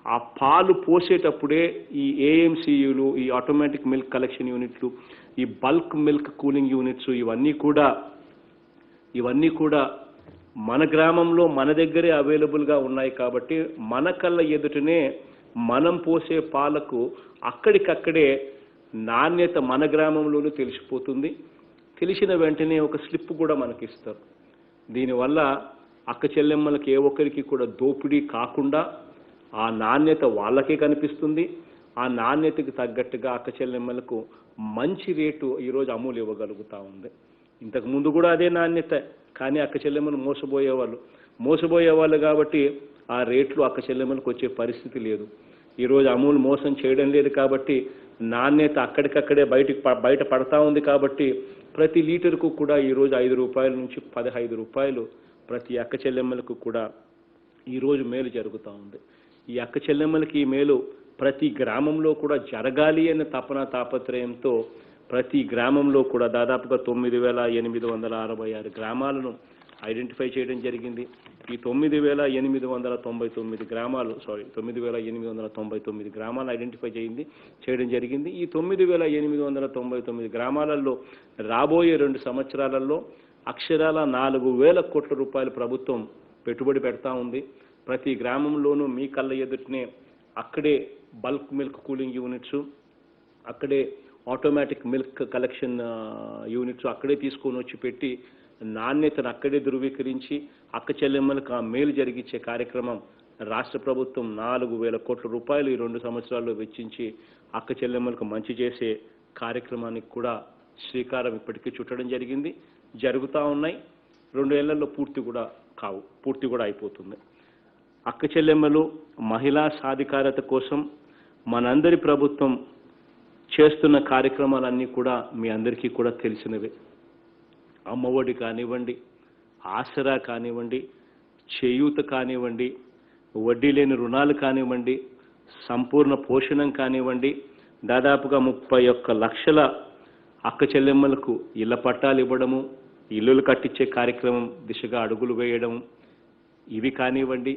ఆ పాలు పోసేటప్పుడే ఈ ఏఎంసీయులు, ఈ ఆటోమేటిక్ మిల్క్ కలెక్షన్ యూనిట్లు, ఈ బల్క్ మిల్క్ కూలింగ్ యూనిట్స్ ఇవన్నీ కూడా మన గ్రామంలో మన దగ్గరే అవైలబుల్గా ఉన్నాయి కాబట్టి మన కళ్ళ ఎదుటనే మనం పోసే పాలకు అక్కడికక్కడే నాణ్యత మన గ్రామంలోనూ తెలిసిపోతుంది. తెలిసిన వెంటనే ఒక స్లిప్ కూడా మనకి ఇస్తారు. దీనివల్ల అక్క చెల్లెమ్మలకి ఏ ఒక్కరికి కూడా దోపిడీ కాకుండా ఆ నాణ్యత వాళ్ళకే కనిపిస్తుంది. ఆ నాణ్యతకి తగ్గట్టుగా అక్క చెల్లెమ్మలకు మంచి రేటు ఈరోజు అమూల్ ఇవ్వగలుగుతూ ఉంది. ఇంతకు ముందు కూడా అదే నాణ్యత, కానీ అక్క చెల్లెమ్మలు మోసపోయేవాళ్ళు కాబట్టి ఆ రేట్లు అక్క చెల్లెమ్మలకు వచ్చే పరిస్థితి లేదు. ఈరోజు అమూల్ మోసం చేయడం లేదు కాబట్టి నాణ్యత అక్కడికక్కడే బయట పడతా ఉంది కాబట్టి ప్రతి లీటర్కు కూడా ఈరోజు 5 రూపాయల నుంచి 15 రూపాయలు ప్రతి అక్క చెల్లెమ్మలకు కూడా ఈరోజు మేలు జరుగుతూ ఉంది. ఈ అక్క చెల్లెమ్మలకి ఈ మేలు ప్రతి గ్రామంలో కూడా జరగాలి అనే తాపత్రయంతో ప్రతి గ్రామంలో కూడా దాదాపుగా 9,866 గ్రామాలను ఐడెంటిఫై చేయడం జరిగింది. ఈ 9,899 గ్రామాలు ఐడెంటిఫై చేయడం జరిగింది. ఈ 9,899 గ్రామాలలో రాబోయే 2 సంవత్సరాలలో అక్షరాల 4,000 కోట్ల రూపాయల ప్రభుత్వం పెట్టుబడి పెడతా ఉంది. ప్రతి గ్రామంలోనూ మీ కళ్ళ ఎదుటనే అక్కడే బల్క్ మిల్క్ కూలింగ్ యూనిట్స్, అక్కడే ఆటోమేటిక్ మిల్క్ కలెక్షన్ యూనిట్స్ అక్కడే తీసుకొని వచ్చి పెట్టి నాణ్యతను అక్కడే ధృవీకరించి అక్క చెల్లెమ్మలకు ఆ మేలు జరిగించే కార్యక్రమం రాష్ట్ర ప్రభుత్వం 4,000 కోట్ల రూపాయలు ఈ 2 సంవత్సరాల్లో వెచ్చించి అక్క చెల్లెమ్మలకు మంచి చేసే కార్యక్రమానికి కూడా శ్రీకారం ఇప్పటికీ చుట్టడం జరిగింది. జరుగుతూ ఉన్నాయి. 2 ఏళ్లలో పూర్తి కూడా అయిపోతుంది. అక్క చెల్లెమ్మలు మహిళా సాధికారత కోసం మనందరి ప్రభుత్వం చేస్తున్న కార్యక్రమాలన్నీ కూడా మీ అందరికీ కూడా తెలిసినవే. అమ్మఒడి కానివ్వండి, ఆసరా కానివ్వండి, చేయూత కానివ్వండి, వడ్డీ లేని రుణాలు కానివ్వండి, సంపూర్ణ పోషణం కానివ్వండి, దాదాపుగా 31 లక్షల అక్క చెల్లెమ్మలకు ఇళ్ల పట్టాలు ఇవ్వడము, ఇల్లులు కట్టించే కార్యక్రమం దిశగా అడుగులు వేయడం, ఇవి కానివ్వండి,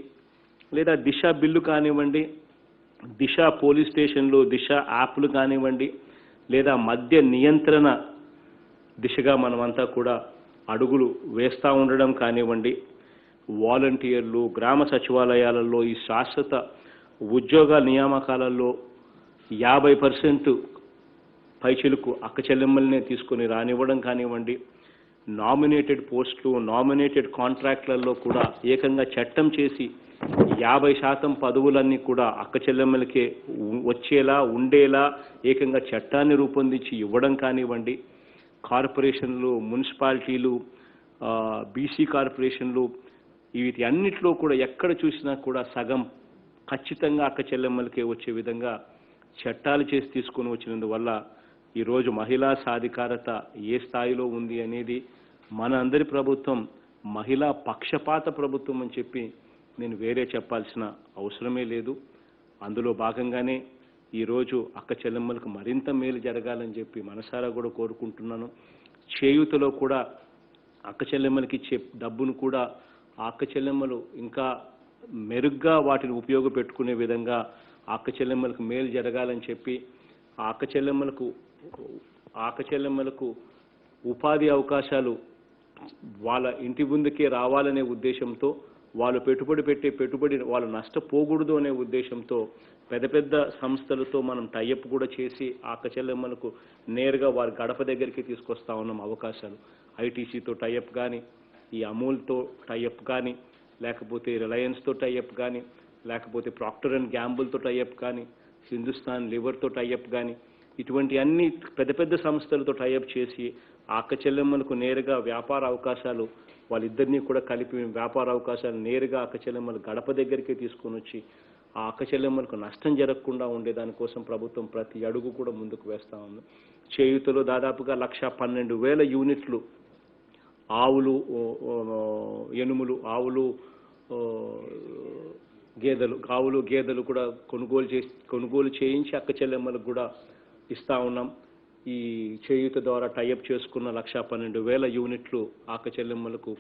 లేదా దిశ బిల్లు కానివ్వండి, దిశ పోలీస్ స్టేషన్లు, దిశ యాప్లు కానివ్వండి, లేదా మద్య నియంత్రణ దిశగా మనమంతా కూడా అడుగులు వేస్తూ ఉండడం కానివ్వండి, వాలంటీర్లు, గ్రామ సచివాలయాలలో ఈ శాశ్వత ఉద్యోగ నియామకాలలో 50% పైచిలకు అక్క చెల్లెమ్మల్నే తీసుకొని రానివ్వడం కానివ్వండి, నామినేటెడ్ పోస్టులు, నామినేటెడ్ కాంట్రాక్ట్లలో కూడా ఏకంగా చట్టం చేసి 50% పదవులన్నీ కూడా అక్క చెల్లెమ్మలకే వచ్చేలా ఉండేలా ఏకంగా చట్టాన్ని రూపొందించి ఇవ్వడం కానివ్వండి, కార్పొరేషన్లు, మున్సిపాలిటీలు, బీసీ కార్పొరేషన్లు, వీటి అన్నిట్లో కూడా ఎక్కడ చూసినా కూడా సగం ఖచ్చితంగా అక్క చెల్లెమ్మలకే వచ్చే విధంగా చట్టాలు చేసి తీసుకొని వచ్చినందువల్ల ఈరోజు మహిళా సాధికారత ఏ స్థాయిలో ఉంది అనేది మన అందరి ప్రభుత్వం మహిళా పక్షపాత ప్రభుత్వం అని చెప్పి నేను వేరే చెప్పాల్సిన అవసరమే లేదు. అందులో భాగంగానే ఈరోజు అక్క చెల్లెమ్మలకు మరింత మేలు జరగాలని చెప్పి మనసారా కూడా కోరుకుంటున్నాను. చేయూతలో కూడా అక్క చెల్లెమ్మలకి ఇచ్చే డబ్బును కూడా ఆ అక్క చెల్లెమ్మలు ఇంకా మెరుగ్గా వాటిని ఉపయోగపెట్టుకునే విధంగా ఆ అక్క చెల్లెమ్మలకు మేలు జరగాలని చెప్పి ఆ అక్క చెల్లెమ్మలకు ఉపాధి అవకాశాలు వాళ్ళ ఇంటి ముందుకే రావాలనే ఉద్దేశంతో, వాళ్ళు పెట్టుబడి వాళ్ళు నష్టపోకూడదు అనే ఉద్దేశంతో పెద్ద పెద్ద సంస్థలతో మనం టైఅప్ కూడా చేసి ఆ అక్క చెల్లెమ్మలకు నేరుగా వారి గడప దగ్గరికి తీసుకొస్తా ఉన్నాం అవకాశాలు. ఐటీసీతో టైఅప్ కానీ, ఈ అమూల్తో టైఅప్ కానీ, లేకపోతే రిలయన్స్తో టైఅప్ కానీ, లేకపోతే ప్రాక్టర్ అండ్ గ్యాంబుల్తో టైఅప్ కానీ, హిందుస్థాన్ లివర్తో టైఅప్ కానీ, ఇటువంటి అన్ని పెద్ద పెద్ద సంస్థలతో టైఅప్ చేసి ఆ అక్క చెల్లెమ్మలకు నేరుగా వ్యాపార అవకాశాలు వాళ్ళిద్దరినీ కూడా కలిపి వ్యాపార అవకాశాలు నేరుగా అక్క చెల్లెమ్మలు గడప దగ్గరికి తీసుకొని వచ్చి ఆ అక్క చెల్లెమ్మలకు నష్టం జరగకుండా ఉండేదానికోసం ప్రభుత్వం ప్రతి అడుగు కూడా ముందుకు వేస్తూ ఉంది. చేయూతలో దాదాపుగా 1,12,000 యూనిట్లు ఆవులు, ఎనుములు, గేదెలు కూడా కొనుగోలు చేయించి అక్క చెల్లెమ్మలకు కూడా ఇస్తా ఉన్నాం. ఈ చేయూత ద్వారా టైఅప్ చేసుకున్న 1,12,000 యూనిట్లు అక్క చెల్లెమ్మలకు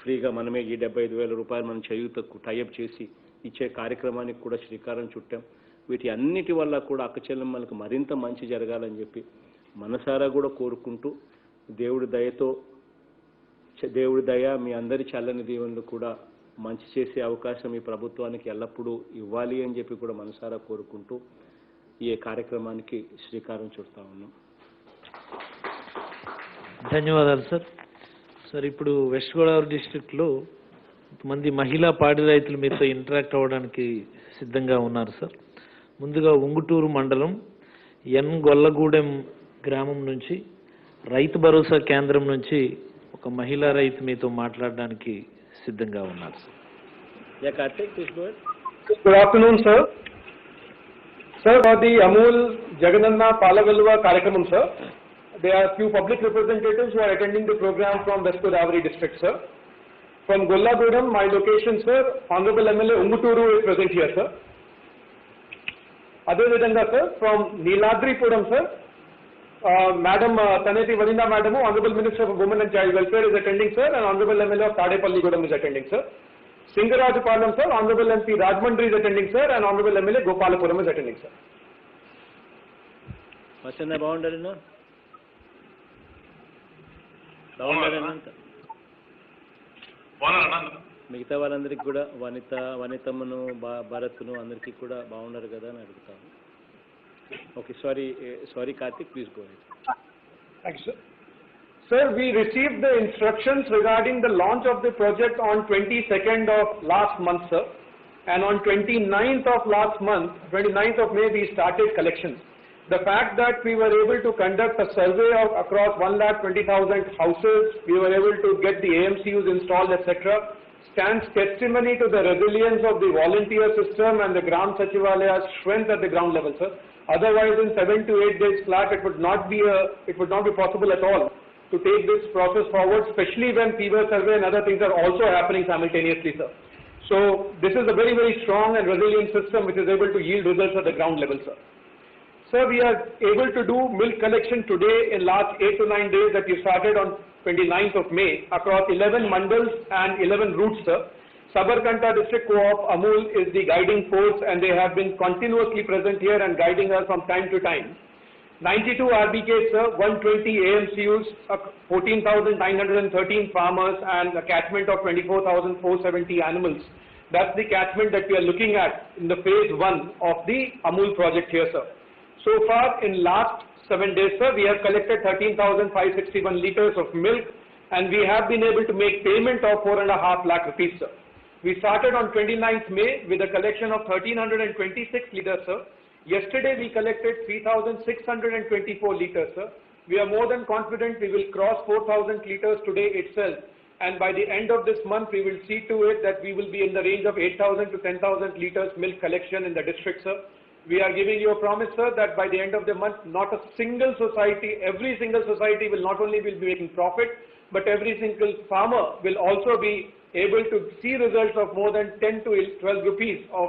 ఫ్రీగా మనమే ఈ 75,000 రూపాయలు మనం చేయూతకు టైఅప్ చేసి ఇచ్చే కార్యక్రమానికి కూడా శ్రీకారం చుట్టాం. వీటి అన్నిటి వల్ల కూడా అక్క చెల్లెమ్మలకు మరింత మంచి జరగాలని చెప్పి మనసారా కూడా కోరుకుంటూ దేవుడి దయ మీ అందరి చల్లని దీవెనలు కూడా మంచి చేసే అవకాశం ఈ ప్రభుత్వానికి ఎల్లప్పుడూ ఇవ్వాలి అని చెప్పి కూడా మనసారా కోరుకుంటూ ఈ కార్యక్రమానికి శ్రీకారం చుడతా ఉన్నాం. ధన్యవాదాలు సార్. సార్, ఇప్పుడు వెస్ట్ గోదావరి డిస్ట్రిక్ట్లో కొంతమంది మహిళా పాడి రైతులు మీతో ఇంటరాక్ట్ అవ్వడానికి సిద్ధంగా ఉన్నారు సార్. ముందుగా ఉంగుటూరు మండలం గొల్లగూడెం గ్రామం నుంచి రైతు భరోసా కేంద్రం నుంచి ఒక మహిళా రైతు మీతో మాట్లాడడానికి సిద్ధంగా ఉన్నారు sir. Good afternoon, sir. Sir, for the Amul Jagananna Palavilva Karyakramam, sir, there are few public representatives who are attending the program from West Godavari district, sir. From Gollagudam, my location, sir, Honorable MLA Unguturu is present here, sir. Adhavidhanga, sir, from Neeladripuram, sir, Madam Taneti Varinda Madam, Honorable Minister of Women and Child Welfare is attending, sir, and Honorable MLA of Tadepalligudam is attending, sir. Singarajapalam, sir, Honorable MP Rajmundry is attending, sir, and Honorable MLA Gopalapuram is attending, sir. What's in the boundary, no? మిగతా వాళ్ళందరికీ కూడా వనితమ్మను భరత్ను అందరికీ కూడా బాగున్నారు కదా అని అడుగుతాను. Okay, sorry Karthik, please go ahead. Thank you, sir. Sir, we received the instructions regarding the launch of the project on 22nd of last month, sir. And on 29th of last month, 29th of May, we started collections. The fact that we were able to conduct a survey of across 1,20,000 houses, we were able to get the AMCUs installed, etc., stands testimony to the resilience of the volunteer system and the Gram Sachivalaya's strength at the ground level, sir. Otherwise, in 7 to 8 days flat, it would not be possible at all to take this process forward, especially when fever survey and other things are also happening simultaneously, sir. So this is a very, very strong and resilient system which is able to yield results at the ground level, sir. Sir, we are able to do milk collection today in last 8 to 9 days that we started on 29th of May across 11 mandals and 11 routes, sir. Sabarkanta District Co-op Amul is the guiding force and they have been continuously present here and guiding us from time to time. 92 RBKs, sir, 120 AMCUs, 14,913 farmers and a catchment of 24,470 animals. That's the catchment that we are looking at in the phase 1 of the Amul project here, sir. So far, in last 7 days, sir, we have collected 13,561 liters of milk and we have been able to make payment of 4.5 lakh rupees, sir. We started on 29th May with a collection of 1,326 liters, sir. Yesterday we collected 3,624 liters, sir. We are more than confident we will cross 4,000 liters today itself. And by the end of this month, we will see to it that we will be in the range of 8,000 to 10,000 liters milk collection in the district, sir. We are giving you a promise, sir, that by the end of the month, not a single society, every single society will not only be making profit, but every single farmer will also be able to see results of more than 10 to 12 rupees of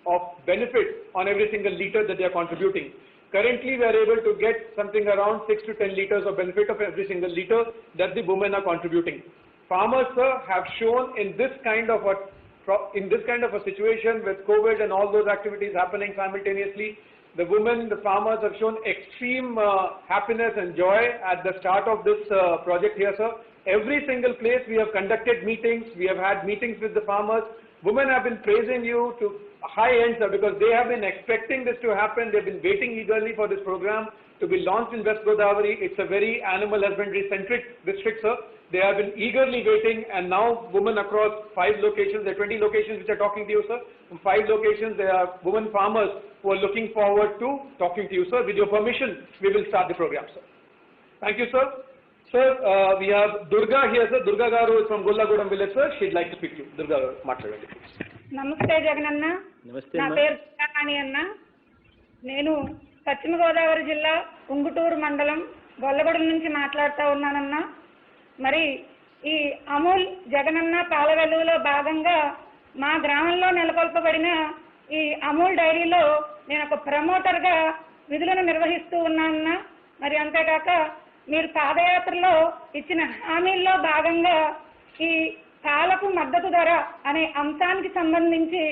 of benefit on every single liter that they are contributing. Currently, we are able to get something around 6 to 10 liters of benefit of every single liter that the women are contributing. Farmers, sir, have shown in this kind of a situation with COVID and all those activities happening simultaneously, the women, the farmers have shown extreme happiness and joy at the start of this project here, sir. Every single place we have conducted meetings, we have had meetings with the farmers. Women have been praising you to high end, sir, because they have been expecting this to happen. They've been waiting eagerly for this program to be launched in West Godavari. It's a very animal husbandry centric district, sir. They have been eagerly waiting, and now women across 5 locations, there are 20 locations which are talking to you, sir. From 5 locations, there are women farmers who are looking forward to talking to you, sir. With your permission, we will start the program, sir. Thank you, sir. Sir, we have Durga here, sir. Durga Garu is from Gullagudam village, sir. She'd like to speak to you. Durga Garu, మాట్లాడండి. నమస్తే జగనన్న. నమస్తే నా పేరు సుధారాణి అన్న. నేను పశ్చిమ గోదావరి జిల్లా ఉంగుటూరు మండలం గొల్లగూడెం నుంచి మాట్లాడుతూ ఉన్నానన్న. మరి ఈ అమూల్ జగనన్న పాల వెలుగులో భాగంగా మా గ్రామంలో నెలకొల్పబడిన ఈ అమూల్ డైరీలో నేను ఒక ప్రమోటర్గా విధులను నిర్వహిస్తూ ఉన్నానన్న. మరి అంతేకాక మీరు పాదయాత్రలో ఇచ్చిన హామీల్లో భాగంగా ఈ పాలకు మద్దతు ధర అనే అంశానికి సంబంధించి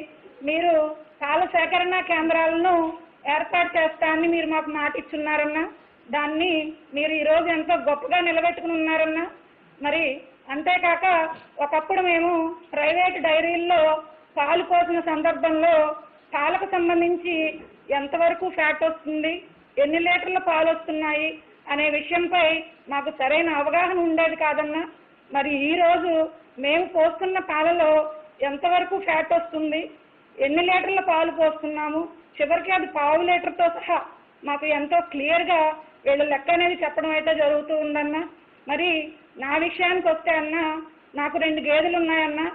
మీరు పాల సేకరణ కేంద్రాలను ఏర్పాటు చేస్తానని మీరు మాకు మాట ఇచ్చున్నారన్న. దాన్ని మీరు ఈరోజు ఎంతో గొప్పగా నిలబెట్టుకుని ఉన్నారన్న. మరి అంతేకాక ఒకప్పుడు మేము ప్రైవేట్ డైరీల్లో పాలు పోసిన సందర్భంలో పాలకు సంబంధించి ఎంతవరకు ఫ్యాట్ వస్తుంది, ఎన్ని లీటర్ల పాలు వస్తున్నాయి అనే విషయంపై మాకు సరైన అవగాహన ఉండేది కాదన్నా. మరి ఈరోజు మేము పోస్తున్న పాలలో ఎంతవరకు ఫ్యాట్ వస్తుంది, ఎన్ని లీటర్ల పాలు పోస్తున్నాము, చివరికి అది పావు లీటర్తో సహా మాకు ఎంతో క్లియర్గా వీళ్ళ లెక్క అనేది చెప్పడం అయితే జరుగుతూ ఉందన్నా. మరి నా విషయానికి వస్తే అన్న, నాకు 2 గేదెలు ఉన్నాయన్నా.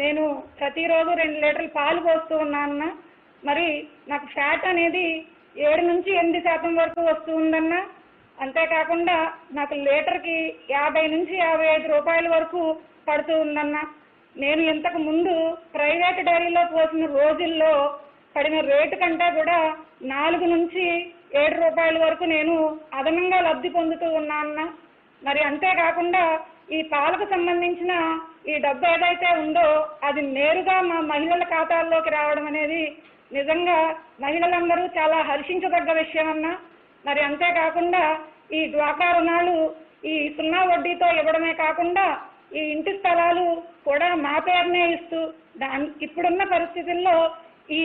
నేను ప్రతిరోజు 2 లీటర్ల పాలు పోస్తూ ఉన్నానన్నా. మరి నాకు ఫ్యాట్ అనేది 7 నుంచి 8% వరకు వస్తూ ఉందన్నా. అంతేకాకుండా నాకు లీటర్కి 50 నుంచి 55 రూపాయల వరకు పడుతూ ఉందన్నా. నేను ఇంతకు ముందు ప్రైవేట్ డైరీలో పోసిన రోజుల్లో పడిన రేటు కంటే కూడా 4 నుంచి 7 రూపాయల వరకు నేను అదనంగా లబ్ధి పొందుతూ ఉన్నానన్నా. మరి అంతేకాకుండా ఈ పాలకు సంబంధించిన ఈ డబ్బు ఏదైతే ఉందో అది నేరుగా మా మహిళల ఖాతాల్లోకి రావడం అనేది నిజంగా మహిళలందరూ చాలా హర్షించదగ్గ విషయం అన్నా. మరి అంతేకాకుండా ఈ డ్వాక్రా రుణాలు ఈ 0 వడ్డీతో ఇవ్వడమే కాకుండా ఈ ఇంటి స్థలాలు కూడా మా పేరునే ఇస్తూ ఇప్పుడున్న పరిస్థితుల్లో ఈ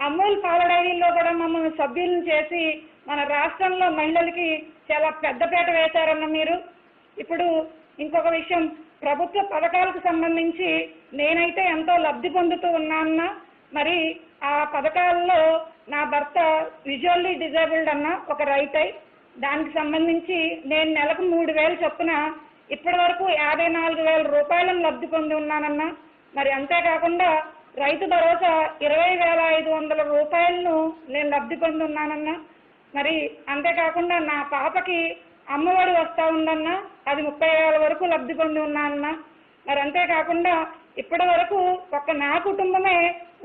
అమూల్ పాల డైరీలో కూడా మమ్మల్ని సభ్యులను చేసి మన రాష్ట్రంలో మహిళలకి చాలా పెద్దపీట వేశారన్న మీరు. ఇప్పుడు ఇంకొక విషయం, ప్రభుత్వ పథకాలకు సంబంధించి నేనైతే ఎంతో లబ్ధి పొందుతూ ఉన్నానన్నా. మరి ఆ పథకాల్లో నా భర్త విజువల్లీ డిజేబుల్డ్ అన్న ఒక రైతై, దానికి సంబంధించి నేను నెలకు 3,000 చొప్పున ఇప్పటి వరకు 54,000 రూపాయలను లబ్ధి పొంది ఉన్నానన్నా. మరి అంతేకాకుండా రైతు భరోసా 20,500 రూపాయలను నేను లబ్ధి పొంది ఉన్నానన్నా. మరి అంతేకాకుండా నా పాపకి అమ్మఒడి వస్తూ ఉందన్నా, అది 30,000 వరకు లబ్ధి పొంది ఉన్నానన్నా. మరి అంతేకాకుండా ఇప్పటి వరకు నా కుటుంబమే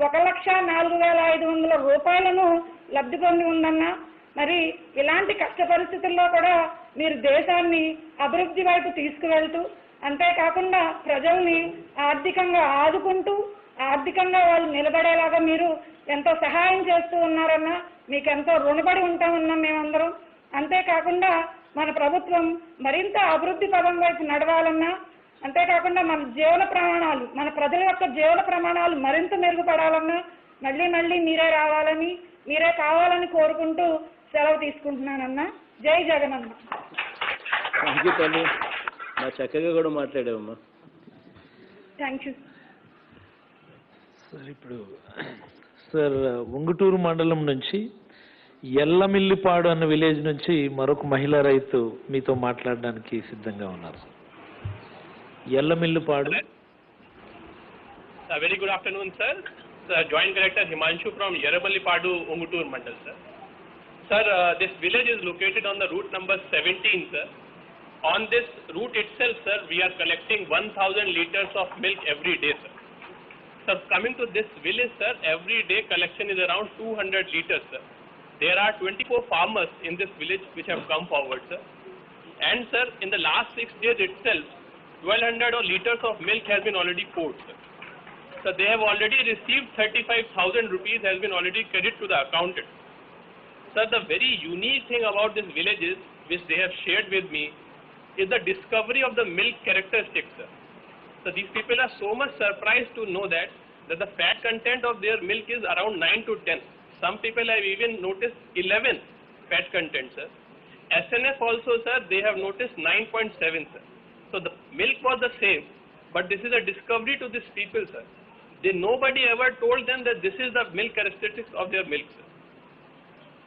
1,04,500 రూపాయలను లబ్ధి పొంది ఉందన్నా. మరి ఇలాంటి కష్ట పరిస్థితుల్లో కూడా మీరు దేశాన్ని అభివృద్ధి వైపు తీసుకువెళ్తూ, అంతేకాకుండా ప్రజల్ని ఆర్థికంగా ఆదుకుంటూ ఆర్థికంగా వాళ్ళు నిలబడేలాగా మీరు ఎంతో సహాయం చేస్తూ ఉన్నారన్నా. మీకు ఎంతో రుణపడి ఉంటామన్నా మేమందరం. అంతేకాకుండా మన ప్రభుత్వం మరింత అభివృద్ధి పదం వైపు నడవాలన్నా, అంతేకాకుండా మన జీవన ప్రమాణాలు, మన ప్రజల యొక్క జీవన ప్రమాణాలు మరింత మెరుగుపడాలన్నా మళ్ళీ మళ్ళీ మీరే రావాలని, మీరే కావాలని కోరుకుంటూ సెలవు తీసుకుంటున్నానన్నా. జై జగనన్న. థ్యాంక్ యూ తల్లి, మా చక్కగా కూడా మాట్లాడావమ్మా. Thank you sir. ఇప్పుడు సార్ ఉంగుటూరు మండలం నుంచి ఎల్లమిల్లిపాడు అన్న విలేజ్ నుంచి మరొక మహిళా రైతు మీతో మాట్లాడడానికి సిద్ధంగా ఉన్నారు. ఎల్లమిల్లిపాడు. Very good afternoon, sir. Joint Collector Himanshu from Yerramallipadu, Ungutur Mandal, sir. Sir, this village is located on the route number 17, sir. On this route itself, sir, we are collecting 1,000 liters of milk every day, sir. Sir, coming to this village, sir, every day collection is around 200 liters, sir. There are 24 farmers in this village which have come forward, sir. And sir, in the last 6 days itself, 1200 liters of milk has been already poured, sir. So they have already received 35,000 rupees has been already credited to the accountant. Sir, the very unique thing about this village is, which they have shared with me, is the discovery of the milk characteristics, sir. So these people are so much surprised to know that the fat content of their milk is around 9 to 10. Some people have even noticed 11 fat content, sir. SNF also, sir, they have noticed 9.7, sir. So the milk was the same, but this is a discovery to these people, sir. Nobody ever told them that this is the milk characteristics of their milk, sir.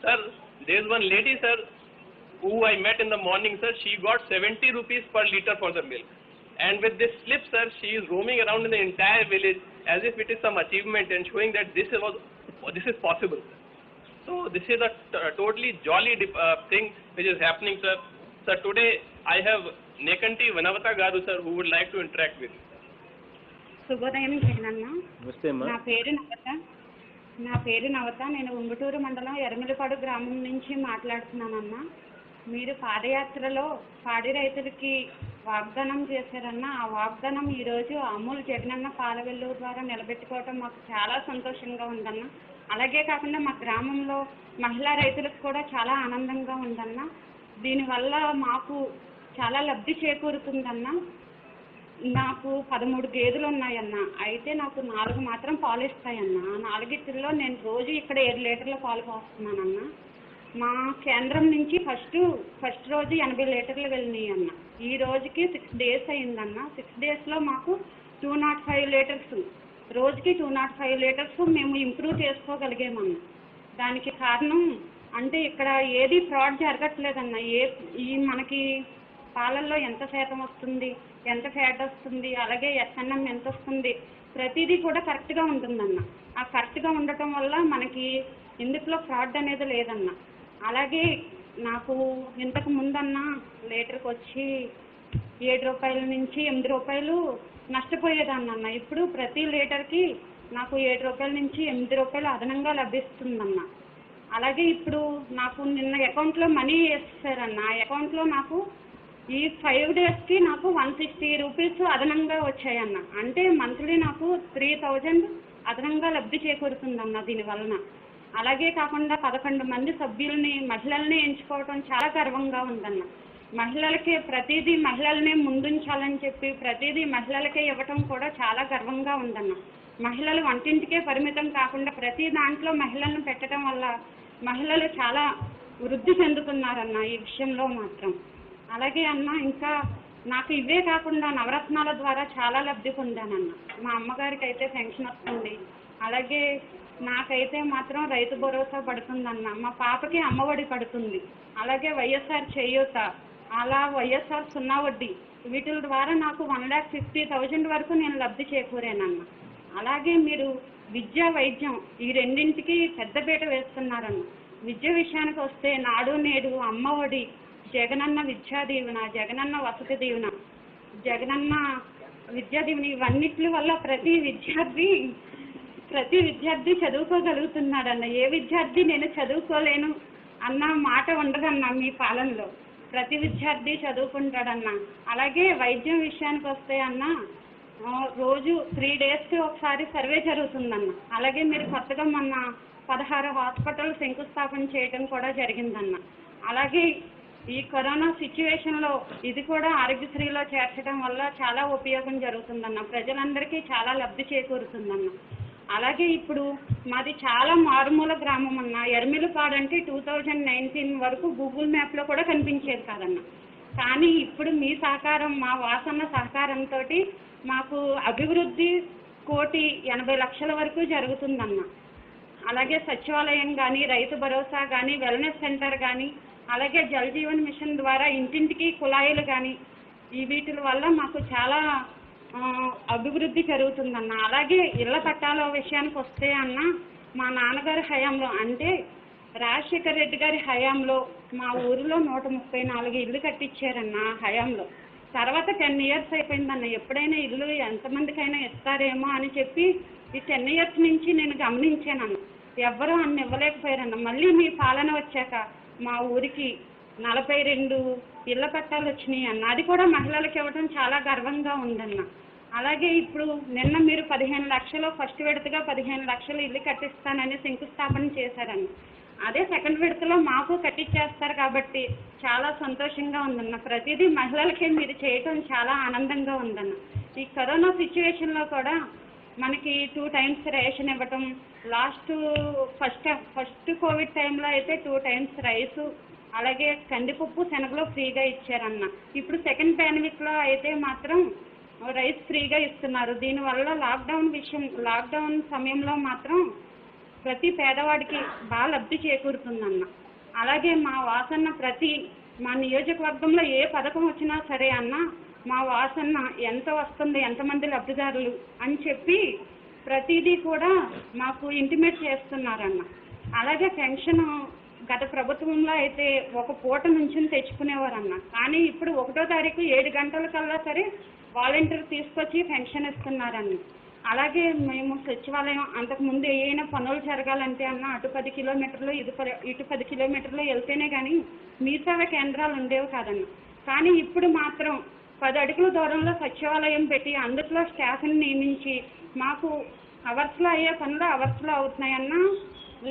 Sir, there is one lady, sir, who I met in the morning, sir. She got 70 rupees per liter for the milk. And with this slip, sir, she is roaming around in the entire village as if it is some achievement and showing that this is possible. So this is a totally jolly thing which is happening, sir. Sir, today I have Nekanti Vanavata Garu, sir, who would like to interact with you. శుభోదయం జగనన్న. నా పేరు నవత. నేను ఉంగుటూరు మండలం ఎర్మిలపాడు గ్రామం నుంచి మాట్లాడుతున్నానన్నా. మీరు పాదయాత్రలో పాడి రైతులకి వాగ్దానం చేశారన్న. ఆ వాగ్దానం ఈరోజు అమూల్ జగనన్న పాల వెల్లువ ద్వారా నిలబెట్టుకోవటం మాకు చాలా సంతోషంగా ఉందన్న. అలాగే కాకుండా మా గ్రామంలో మహిళా రైతులకు కూడా చాలా ఆనందంగా ఉందన్న. దీనివల్ల మాకు చాలా లబ్ధి చేకూరుతుందన్న. నాకు 13 గేదెలు ఉన్నాయన్న. అయితే నాకు 4 మాత్రం పాలు ఇస్తాయన్న. ఆ 4 నేను రోజు ఇక్కడ 7 లీటర్ల పాలు పోస్తున్నానన్న. మా కేంద్రం నుంచి ఫస్ట్ రోజు 80 లీటర్లు వెళ్ళినాయి అన్న. ఈ రోజుకి 6 డేస్ అయిందన్న. 6 డేస్లో మాకు 205 లీటర్స్, రోజుకి 205 లీటర్స్ మేము ఇంప్రూవ్ చేసుకోగలిగామన్న. దానికి కారణం అంటే ఇక్కడ ఏది ఫ్రాడ్ జరగట్లేదన్న. మనకి పాలల్లో ఎంత శాతం వస్తుంది, ఎంత ఫ్యాట్ వస్తుంది, అలాగే ఎస్ఎన్ఎం ఎంత వస్తుంది, ప్రతిదీ కూడా కరెక్ట్గా ఉంటుందన్న. ఆ కరెక్ట్గా ఉండటం వల్ల మనకి ఇందులో ఫ్రాడ్ అనేది లేదన్న. అలాగే నాకు ఇంతకు ముందన్న లీటర్కి వచ్చి 7 రూపాయల నుంచి 8 రూపాయలు నష్టపోయేదన్న. ఇప్పుడు ప్రతి లీటర్కి నాకు 7 రూపాయల నుంచి 8 రూపాయలు అదనంగా లభిస్తుందన్న. అలాగే ఇప్పుడు నాకు నిన్న అకౌంట్లో మనీ వేసేసారన్న. ఆ అకౌంట్లో నాకు ఈ 5 డేస్కి నాకు 160 రూపీస్ అదనంగా వచ్చాయన్న. అంటే మంత్లీ నాకు 3000 అదనంగా లబ్ధి చేకూరుతుందన్న దీనివలన. అలాగే కాకుండా 11 మంది సభ్యుల్ని మహిళల్ని ఎంచుకోవడం చాలా గర్వంగా ఉందన్న. మహిళలకే ప్రతిదీ మహిళల్ని ముందుంచాలని చెప్పి ప్రతిదీ మహిళలకే ఇవ్వటం కూడా చాలా గర్వంగా ఉందన్న. మహిళలు వంటింటికే పరిమితం కాకుండా ప్రతి దాంట్లో మహిళలను పెట్టడం వల్ల మహిళలు చాలా వృద్ధి చెందుతున్నారన్న ఈ విషయంలో మాత్రం. అలాగే అన్న ఇంకా నాకు ఇవే కాకుండా నవరత్నాల ద్వారా చాలా లబ్ధి పొందానన్న. మా అమ్మగారికి అయితే పెన్షన్ వస్తుంది. అలాగే నాకైతే మాత్రం రైతు భరోసా పడుతుందన్న. మా పాపకి అమ్మఒడి పడుతుంది. అలాగే వైఎస్ఆర్ చేయూత, అలా వైఎస్ఆర్ 0 వడ్డీ, వీటి ద్వారా నాకు 1,50,000 వరకు నేను లబ్ధి చేకూరానన్న. అలాగే మీరు విద్య, వైద్యం ఈ రెండింటికి పెద్దపీట వేస్తున్నారన్న. విద్య విషయానికి వస్తే నాడు నేడు, అమ్మఒడి, జగనన్న విద్యా దీవెన, జగనన్న వసతి దీవెన, జగనన్న విద్యా దీవెన ఇవన్నిటి వల్ల ప్రతి విద్యార్థి చదువుకోగలుగుతున్నాడన్న. ఏ విద్యార్థి నేను చదువుకోలేను అన్న మాట ఉండదన్న మీ పాలనలో. ప్రతి విద్యార్థి చదువుకుంటాడన్న. అలాగే వైద్యం విషయానికి వస్తే అన్న రోజు 3 డేస్కి ఒకసారి సర్వే జరుగుతుందన్న. అలాగే మీరు కొత్తగా మొన్న 16 హాస్పిటల్ శంకుస్థాపన చేయడం కూడా జరిగిందన్న. అలాగే ఈ కరోనా సిచ్యువేషన్లో ఇది కూడా ఆరోగ్యశ్రీలో చేర్చడం వల్ల చాలా ఉపయోగం జరుగుతుందన్న. ప్రజలందరికీ చాలా లబ్ధి చేకూరుతుందన్న. అలాగే ఇప్పుడు మాది చాలా మారుమూల గ్రామం అన్న. ఎర్మిలపాడు అంటే 2019 వరకు గూగుల్ మ్యాప్లో కూడా కనిపించేది కాదన్న. కానీ ఇప్పుడు మీ సహకారం, మా వాసన్న సహకారంతో మాకు అభివృద్ధి 1,80,00,000 వరకు జరుగుతుందన్న. అలాగే సచివాలయం కానీ, రైతు భరోసా కానీ, వెల్నెస్ సెంటర్ కానీ, అలాగే జల్ జీవన్ మిషన్ ద్వారా ఇంటింటికి కుళాయిలు కానీ వీటి వల్ల మాకు చాలా అభివృద్ధి జరుగుతుందన్న. అలాగే ఇళ్ల పట్టాల విషయానికి వస్తే అన్న మా నాన్నగారి హయాంలో అంటే రాజశేఖర్ రెడ్డి గారి హయాంలో మా ఊరిలో 134 ఇళ్ళు కట్టించారన్న హయాంలో. తర్వాత 10 years అయిపోయిందన్న. ఎప్పుడైనా ఇల్లు ఎంతమందికైనా ఇస్తారేమో అని చెప్పి ఈ 10 years నుంచి నేను గమనించానన్న. ఎవ్వరూ అన్ని ఇవ్వలేకపోయారన్న. మళ్ళీ మీ పాలన వచ్చాక మా ఊరికి 42 ఇళ్ల పట్టాలు వచ్చినాయి అన్న. అది కూడా మహిళలకు ఇవ్వడం చాలా గర్వంగా ఉందన్న. అలాగే ఇప్పుడు నిన్న మీరు 15 లక్షలు ఫస్ట్ విడతగా 15 లక్షలు ఇల్లు కట్టిస్తానని శంకుస్థాపన చేశారన్న. అదే సెకండ్ విడతలో మాకు కట్టించేస్తారు కాబట్టి చాలా సంతోషంగా ఉందన్న. ప్రతిదీ మహిళలకే మీరు చేయటం చాలా ఆనందంగా ఉందన్న. ఈ కరోనా సిచ్యువేషన్లో కూడా మనకి 2 times రేషన్ ఇవ్వటం, ఫస్ట్ కోవిడ్ టైంలో అయితే 2 times రైసు, అలాగే కందిపప్పు శనగలు ఫ్రీగా ఇచ్చారన్న. ఇప్పుడు సెకండ్ పాండమిక్లో అయితే మాత్రం రైస్ ఫ్రీగా ఇస్తున్నారు. దీనివల్ల లాక్డౌన్ సమయంలో మాత్రం ప్రతి పేదవాడికి బాగా లబ్ధి చేకూరుతుందన్న. అలాగే మా వాసన్న మా నియోజకవర్గంలో ఏ పథకం వచ్చినా సరే అన్న, మా వాసన్న ఎంత వస్తుంది, ఎంతమంది లబ్ధిదారులు అని చెప్పి ప్రతిదీ కూడా మాకు ఇంటిమేట్ చేస్తున్నారన్న. అలాగే పెన్షన్ గత ప్రభుత్వంలో అయితే ఒక పూట నుంచి తెచ్చుకునేవారన్న. కానీ ఇప్పుడు 1వ తారీఖు 7 గంటలకల్లా సరే వాలంటీర్ తీసుకొచ్చి పెన్షన్ ఇస్తున్నారన్న. అలాగే మేము సచివాలయం అంతకుముందు ఏమైనా పనులు జరగాలంటే అన్న అటు 10 కిలోమీటర్లు ఇటు 10 కిలోమీటర్లు వెళ్తేనే కానీ మీ సేవా కేంద్రాలు ఉండేవి కాదన్న. కానీ ఇప్పుడు మాత్రం 10 అడుగుల దూరంలో సచివాలయం పెట్టి అందులో స్టాఫ్ని నియమించి మాకు అవర్స్లో అయ్యే పనులు అవర్స్లో అవుతున్నాయన్న.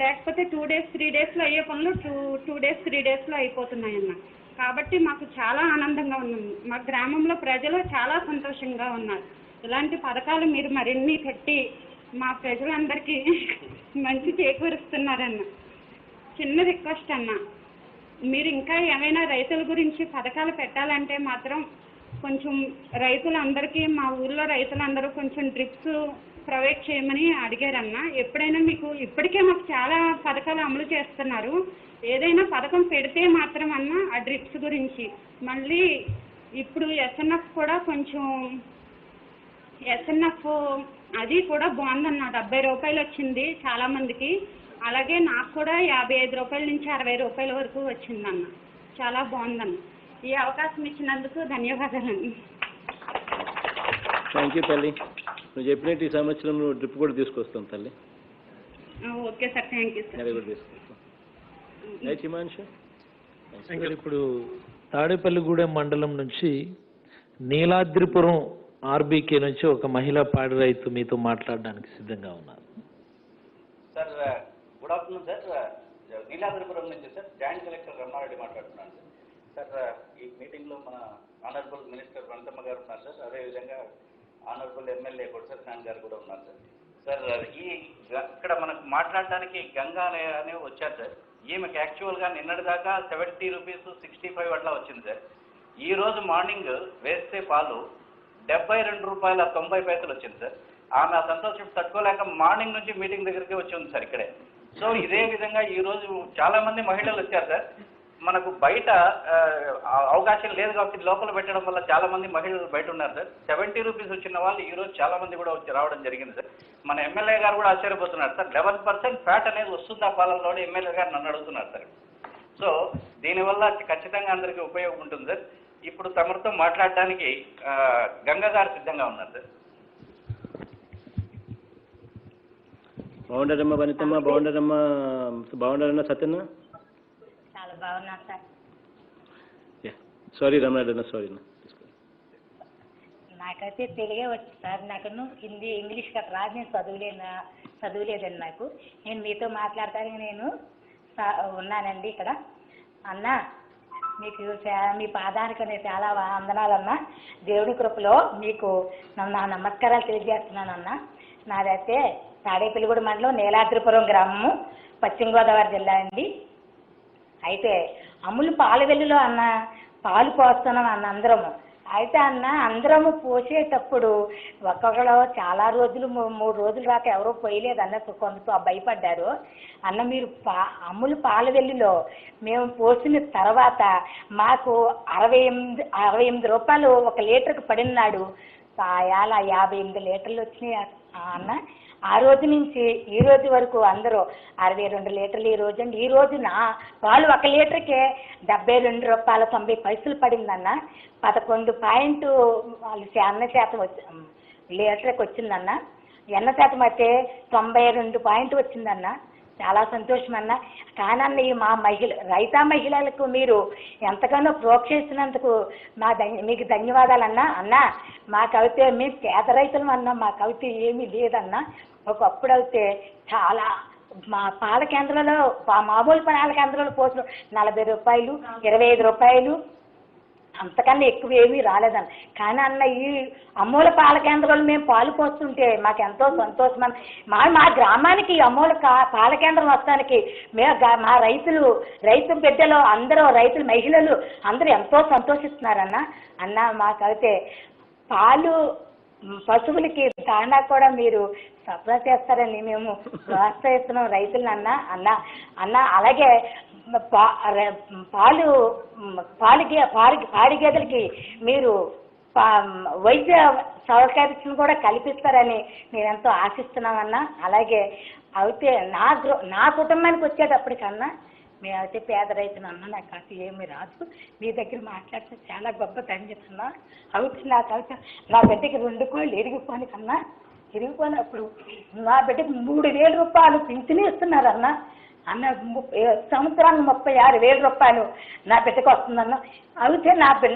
లేకపోతే 2 days 3 daysలో అయ్యే పనులు 2 days 3 daysలో అయిపోతున్నాయన్న. కాబట్టి మాకు చాలా ఆనందంగా ఉంది. మా గ్రామంలో ప్రజలు చాలా సంతోషంగా ఉన్నారు. ఇలాంటి పథకాలు మీరు మరిన్ని పెట్టి మా ప్రజలందరికీ మంచి చేకూరుస్తున్నారన్న. చిన్న రిక్వెస్ట్ అన్న, మీరు ఇంకా ఏమైనా రైతుల గురించి పథకాలు పెట్టాలంటే మాత్రం కొంచెం రైతులందరికీ, మా ఊళ్ళో రైతులందరూ కొంచెం డ్రిప్స్ ప్రొవైడ్ చేయమని అడిగారన్న. ఎప్పుడైనా మీకు ఇప్పటికే మాకు చాలా పథకాలు అమలు చేస్తున్నారు. ఏదైనా పథకం పెడితే మాత్రం అన్న ఆ డ్రిప్స్ గురించి మళ్ళీ ఇప్పుడు ఎస్ఎన్ఎఫ్ కూడా కొంచెం అది కూడా బాగుందన్న. 70 రూపాయలు వచ్చింది చాలా మందికి. అలాగే నాకు కూడా 55 రూపాయల నుంచి 60 రూపాయల వరకు వచ్చిందన్న. చాలా బాగుందన్న. ఈ అవకాశం ఇచ్చినందుకు ధన్యవాదాలండి. థ్యాంక్ యూ తల్లి. నువ్వు చెప్పినట్టు ఈ సంవత్సరం నువ్వు డ్రిప్ కూడా తీసుకొస్తాం తల్లి. Okay sir, thank you sir. అది కూడా తీసుకొస్తాం. ఇప్పుడు తాడేపల్లిగూడెం మండలం నుంచి నీలాద్రిపురం ఆర్బీకే నుంచి ఒక మహిళా పాడి రైతు మీతో మాట్లాడడానికి సిద్ధంగా ఉన్నారు. Sir good afternoon sir. Neeladripuram నుంచి సార్ జాయింట్ కలెక్టర్ రమణారెడ్డి మాట్లాడుతున్నాను సార్. ఈ మీటింగ్లో మన ఆనరబుల్ మినిస్టర్ వంతమ్మ గారు ఉన్నారు సార్. అదేవిధంగా ఆనరబుల్ ఎమ్మెల్యే కొడసత్యనారాయణ గారు కూడా ఉన్నారు సార్. ఇక్కడ మనకు మాట్లాడడానికి గంగా అనే వచ్చారు సార్. ఈమెకి యాక్చువల్గా నిన్నటిదాకా 70 రూపీస్ 65 అట్లా వచ్చింది సార్. ఈ రోజు మార్నింగ్ వేస్తే పాలు 72 రూపాయల 90 పైసలు వచ్చింది సార్. ఆమె సంతోషం తట్టుకోలేక మార్నింగ్ నుంచి మీటింగ్ దగ్గరికి వచ్చి ఉంది సార్ ఇక్కడే. సో ఇదే విధంగా ఈ రోజు చాలా మంది మహిళలు వచ్చారు సార్. మనకు బయట అవకాశం లేదు కాబట్టి లోపల పెట్టడం వల్ల చాలా మంది మహిళలు బయట ఉన్నారు సార్. 70 రూపీస్ వచ్చిన వాళ్ళు ఈ రోజు చాలా మంది కూడా వచ్చి రావడం జరిగింది సార్. మన ఎమ్మెల్యే గారు కూడా ఆశ్చర్యపోతున్నారు సార్. 11% ఫ్యాట్ అనేది వస్తుందా పాలల్లో ఎమ్మెల్యే గారు నన్ను అడుగుతున్నారు సార్. సో దీనివల్ల ఖచ్చితంగా అందరికీ ఉపయోగం ఉంటుంది సార్. ఇప్పుడు తమరితో మాట్లాడడానికి గంగా గారు సిద్ధంగా ఉన్నారు సార్. బాగుండారమ్మా వనితమ్మ, బాగుండారన్నా సత్యన్న? చాలా బాగున్నా సార్. Sorry Ramana, sorry. నాకైతే తెలుగే వచ్చు సార్. నాకు హిందీ ఇంగ్లీష్ గట్రా రాదు. నేను చదువులేదండి నాకు. నేను మీతో మాట్లాడటానికి నేను ఉన్నానండి ఇక్కడ. అన్న మీకు మీ పాదానికి నేను చాలా వందనాలన్నా. దేవుడి కృపలో మీకు నా నమస్కారాలు తెలియజేస్తున్నానన్నా. నాదైతే తాడేపల్లిగూడెం మండలం నీలాద్రిపురం గ్రామము, పశ్చిమ గోదావరి జిల్లా అండి. అయితే అమ్ములు పాల వెల్లులో అన్న పాలు పోస్తున్నాం అన్న అందరము. అయితే అన్న అందరము పోసేటప్పుడు ఒక్కొక్కరు చాలా రోజులు 3 రోజులు దాకా ఎవరో పోయలేదు అన్న. కొంత భయపడ్డారు అన్న. మీరు అమ్ములు పాల వెల్లులో మేము పోసిన తర్వాత మాకు 68 రూపాయలు 1 లీటర్కి పడినాడు. 58 లీటర్లు వచ్చినాయి అన్న. ఆ రోజు నుంచి ఈ రోజు వరకు అందరూ 62 లీటర్లు ఈ రోజు అండి. ఈ రోజు నా పాలు 1 లీటర్కే 72 రూపాయల 90 పైసలు పడిందన్న. 11 వాళ్ళు అన్న శాతం లీటర్కి వచ్చిందన్న. ఎన్న శాతం అయితే 92 వచ్చిందన్న. చాలా సంతోషం అన్న. కానన్న ఈ మా రైతా మహిళలకు మీరు ఎంతగానో ప్రోత్సహిస్తున్నందుకు మీకు ధన్యవాదాలన్నా. అన్న మాకైతే మేము పేద రైతులం అన్నా, మాకైతే ఏమీ లేదన్నా. ఒకప్పుడైతే చాలా మా పాల కేంద్రంలో మామూలు పాల కేంద్రంలో పోసిన 40 రూపాయలు 25 రూపాయలు అంతకన్నా ఎక్కువ ఏమీ రాలేదన్న. కానీ అన్న ఈ అమూల పాల కేంద్రాలు మేము పాలు పోస్తుంటే మాకు ఎంతో సంతోషం. మా గ్రామానికి అమూల పాల కేంద్రం వస్తానికి మా రైతు బిడ్డలు అందరూ రైతులు మహిళలు అందరూ ఎంతో సంతోషిస్తున్నారన్న. అన్న మాకైతే పాలు పశువులకి దాణా కూడా మీరు సప్లై చేస్తారని మేము ప్రోత్సహిస్తున్నాం రైతులను అన్న. అలాగే పాడి గేదెలకి మీరు వైద్య సౌకర్యం కూడా కల్పిస్తారని నేను ఎంతో ఆశిస్తున్నామన్నా. అలాగే అయితే నా కుటుంబానికి వచ్చేటప్పటికన్నా మేమైతే పేద రైతులు అన్నా. నాకు అయితే ఏమీ రాదు. మీ దగ్గర మాట్లాడితే చాలా గొప్ప ధన్యతన్నా. అయితే నా బిడ్డకి 2 కోళ్ళు ఇరిగిపోని కన్నా ఇరిగిపోయినప్పుడు నా బిడ్డకి 3,000 రూపాయలు పింఛను ఇస్తున్నారన్న. సంవత్సరానికి 36,000 రూపాయలు నా బిడ్డకు వస్తుందన్న. అయితే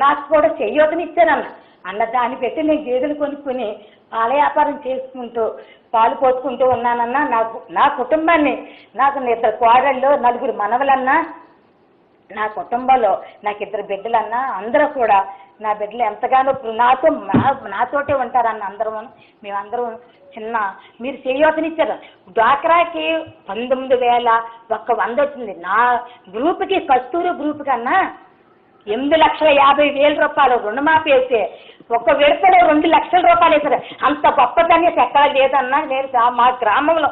నాకు కూడా చెయ్యొతనిచ్చారన్న. దాన్ని పెట్టి నేను గేదెలు కొనుక్కుని పాల వ్యాపారం చేసుకుంటూ పాలు పోసుకుంటూ ఉన్నానన్నా. నా కుటుంబాన్ని నాకు 2 కోడళ్ళు 4 మనవలన్నా. నా కుటుంబంలో నాకు 2 బిడ్డలన్నా. అందరూ కూడా నా బిడ్డలు ఎంతగానో నాతోటే ఉంటారన్న. మేమందరం మీరు చేయూతనిచ్చారు. డ్వాక్రాకి 19,100 వచ్చింది. నా గ్రూప్కి కస్తూరి గ్రూప్ కన్నా 8,50,000 రూపాయలు రుణమాఫీ వేస్తే ఒక్క విడతలో 2 లక్షల రూపాయలు వేశారు. అంత గొప్పతనం ఎక్కడ లేదన్నా. నేను మా గ్రామంలో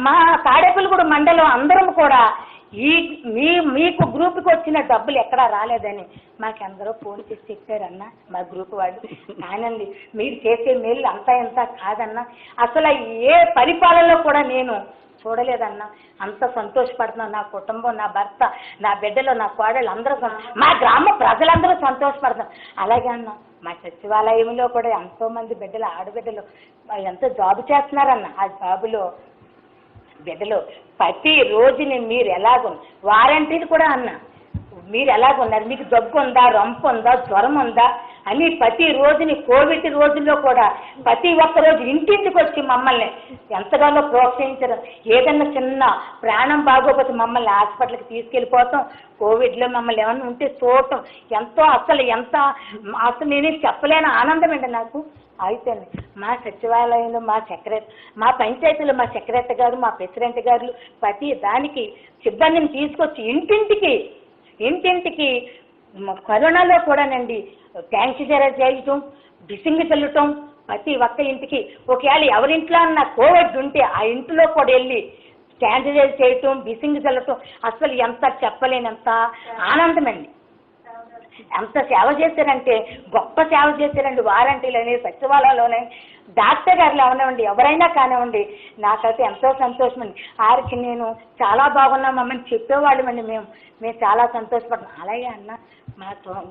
మా తాడేపల్లిగూడెం మండలం అందరం కూడా మీకు గ్రూప్కి వచ్చిన డబ్బులు ఎక్కడా రాలేదని మాకందరూ ఫోన్ చేసి చెప్పారన్న మా గ్రూప్ వాళ్ళు. కానండి మీరు చేసే మేలు అంతా ఇంత కాదన్నా. అసలు ఏ పరిపాలనలో కూడా నేను చూడలేదన్నా. అంత సంతోషపడుతున్నాను. నా కుటుంబం, నా భర్త, నా బిడ్డలు, నా కోడళ్ళు అందరూ, మా గ్రామ ప్రజలందరూ సంతోషపడుతున్నారు. అలాగే అన్న మా సచివాలయంలో కూడా ఎంతోమంది బిడ్డలు, ఆడబిడ్డలు ఎంతో జాబ్ చేస్తున్నారన్న. ఆ జాబులో బిడ్డలు ప్రతి రోజుని మీరు వారంటీలు కూడా అన్న మీరు ఎలాగున్నారు, మీకు దగ్గు ఉందా, రంపు ఉందా, జ్వరం ఉందా అని ప్రతి రోజుని కోవిడ్ రోజుల్లో కూడా ప్రతి ఒక్క రోజు ఇంటింటికి వచ్చి మమ్మల్ని ఎంతగానో ప్రోత్సహించడం. ఏదన్నా చిన్న ప్రాణం బాగోకపోతే మమ్మల్ని హాస్పిటల్కి తీసుకెళ్ళిపోతాం. కోవిడ్లో మమ్మల్ని ఏమన్నా ఉంటే చూడటం ఎంతో అసలు నేనేం చెప్పలేని ఆనందం అండి నాకు. అయితే మా సచివాలయంలో మా పంచాయతీలో మా సెక్రటరీ గారు, మా ప్రెసిడెంట్ గారు ప్రతి దానికి సిబ్బందిని తీసుకొచ్చి ఇంటింటికి కరోనాలో కూడానండి శానిటైజర్ చేయటం, డిసింగ్ చల్లటం. ప్రతి ఒక్క ఇంటికి ఒకవేళ ఎవరింట్లో అన్న కోవిడ్ ఉంటే ఆ ఇంట్లో కూడా వెళ్ళి శానిటైజర్ చేయటం, డిసింగ్ చల్లటం. అసలు ఎంత చెప్పలేనంత ఆనందమండి. ఎంత సేవ చేశారంటే గొప్ప సేవ చేశారండి. వారంటీలని సచివాలయంలోనే డాక్టర్ గారులు అవనివ్వండి, ఎవరైనా కానివ్వండి, నాకైతే ఎంతో సంతోషం అండి. ఆరికి నేను చాలా బాగున్నామని చెప్పేవాళ్ళమండి. మేము చాలా సంతోషపడుతున్నాం. అలాగే అన్న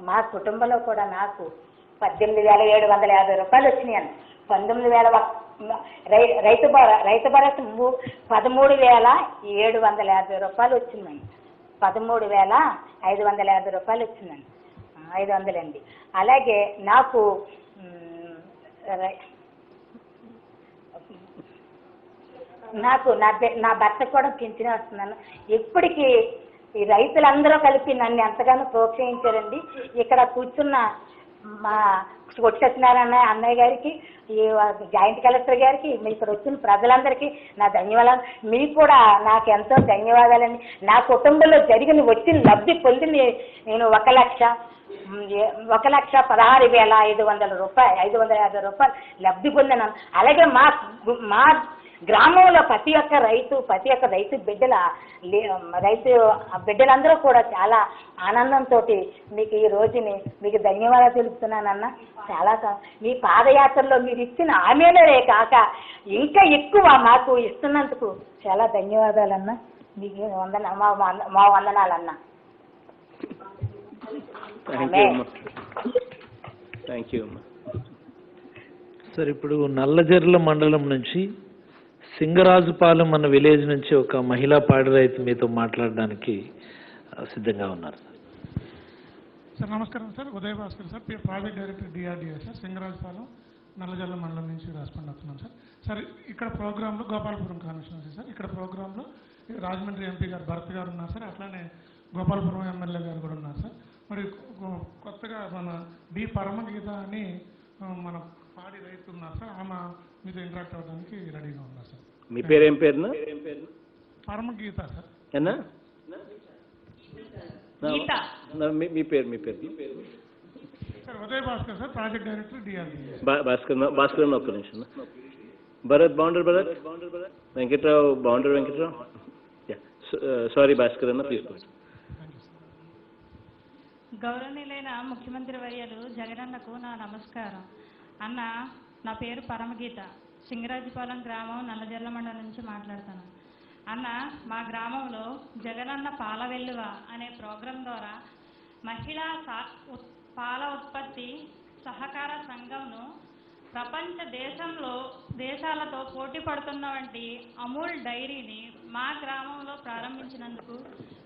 మా కుటుంబంలో కూడా నాకు 18,750 రూపాయలు వచ్చినాయి అన్న. 19,000 రైతు భరోసా 13,750 రూపాయలు వచ్చిందండి. 13,550 రూపాయలు వచ్చిందండి. 500 అండి. అలాగే నాకు నా భర్త కూడా పింఛన్ వస్తున్నాను. ఇప్పటికీ ఈ రైతులందరూ కలిపి నన్ను ఎంతగానో ప్రోత్సహించారండి. ఇక్కడ కూర్చున్న మా కొట్టి సత్యనారాయణ అన్నయ్య గారికి, ఈ జాయింట్ కలెక్టర్ గారికి, ఇక్కడ వచ్చిన ప్రజలందరికీ నా ధన్యవాదాలు. మీకు కూడా నాకు ఎంతో ధన్యవాదాలండి. నా కుటుంబంలో వచ్చిన లబ్ధి పొందింది నేను 1,16,16,550 రూపాయలు లబ్ధి పొందినాను. అలాగే గ్రామంలో ప్రతి ఒక్క రైతు బిడ్డలందరూ కూడా చాలా ఆనందంతో మీకు ఈ రోజుని మీకు ధన్యవాదాలు తెలుపుతున్నానన్న. చాలా మీ పాదయాత్రలో మీరు ఇచ్చిన హామీలే కాక ఇంకా ఎక్కువ మాకు ఇస్తున్నందుకు చాలా ధన్యవాదాలన్న. మీకు మా వందనాలన్న. Thank you. సార్, ఇప్పుడు నల్లజర్ల మండలం నుంచి సింగరాజుపాలెం అన్న విలేజ్ నుంచి ఒక మహిళా పాడి రైతు మీతో మాట్లాడడానికి సిద్ధంగా ఉన్నారు. సార్ నమస్కారం sir. Udaya Bhaskar sir, project director DRDA sir, Singarajupalem Nallajarla మండలం నుంచి రెస్పాండ్ అవుతున్నాం సార్. సార్ ఇక్కడ ప్రోగ్రాంలో గోపాలపురం కాన్స్టిట్యున్సీ సార్, ఇక్కడ ప్రోగ్రాంలో రాజమండ్రి ఎంపీ గారు భరత్ గారు ఉన్నారు సార్, అట్లానే గోపాలపురం ఎమ్మెల్యే గారు కూడా ఉన్నారు సార్. మరి కొత్తగా మన బి పరమగీత అని మన పాడి రైతు ఉన్నారు సార్, ఆమె మీతో ఇంటరాక్ట్ అవ్వడానికి రెడీగా ఉన్నారు సార్. మీ పేరు ఏం పేరునా? పరమగీత సార్. ఏనా మీ పేరు sir Udaya Bhaskar sir, project director DRDA. Bhaskar ఒక్క నిమిషం. భరత్ బౌండర్ వెంకట్రావు సారీ భాస్కర్ అన్న తీసుకోండి. గౌరవనీయులైన ముఖ్యమంత్రి వర్యులు జగనన్నకు నా నమస్కారం. అన్న, నా పేరు పరమగీత, సింగరాజుపాలెం గ్రామం నల్లజర్ల మండలం నుంచి మాట్లాడుతాను. అన్న, మా గ్రామంలో జగనన్న పాల వెల్లువ అనే ప్రోగ్రాం ద్వారా మహిళా పాల ఉత్పత్తి సహకార సంఘంను ప్రపంచ దేశాలతో పోటీ పడుతున్న వంటి అమూల్ డైరీని మా గ్రామంలో ప్రారంభించినందుకు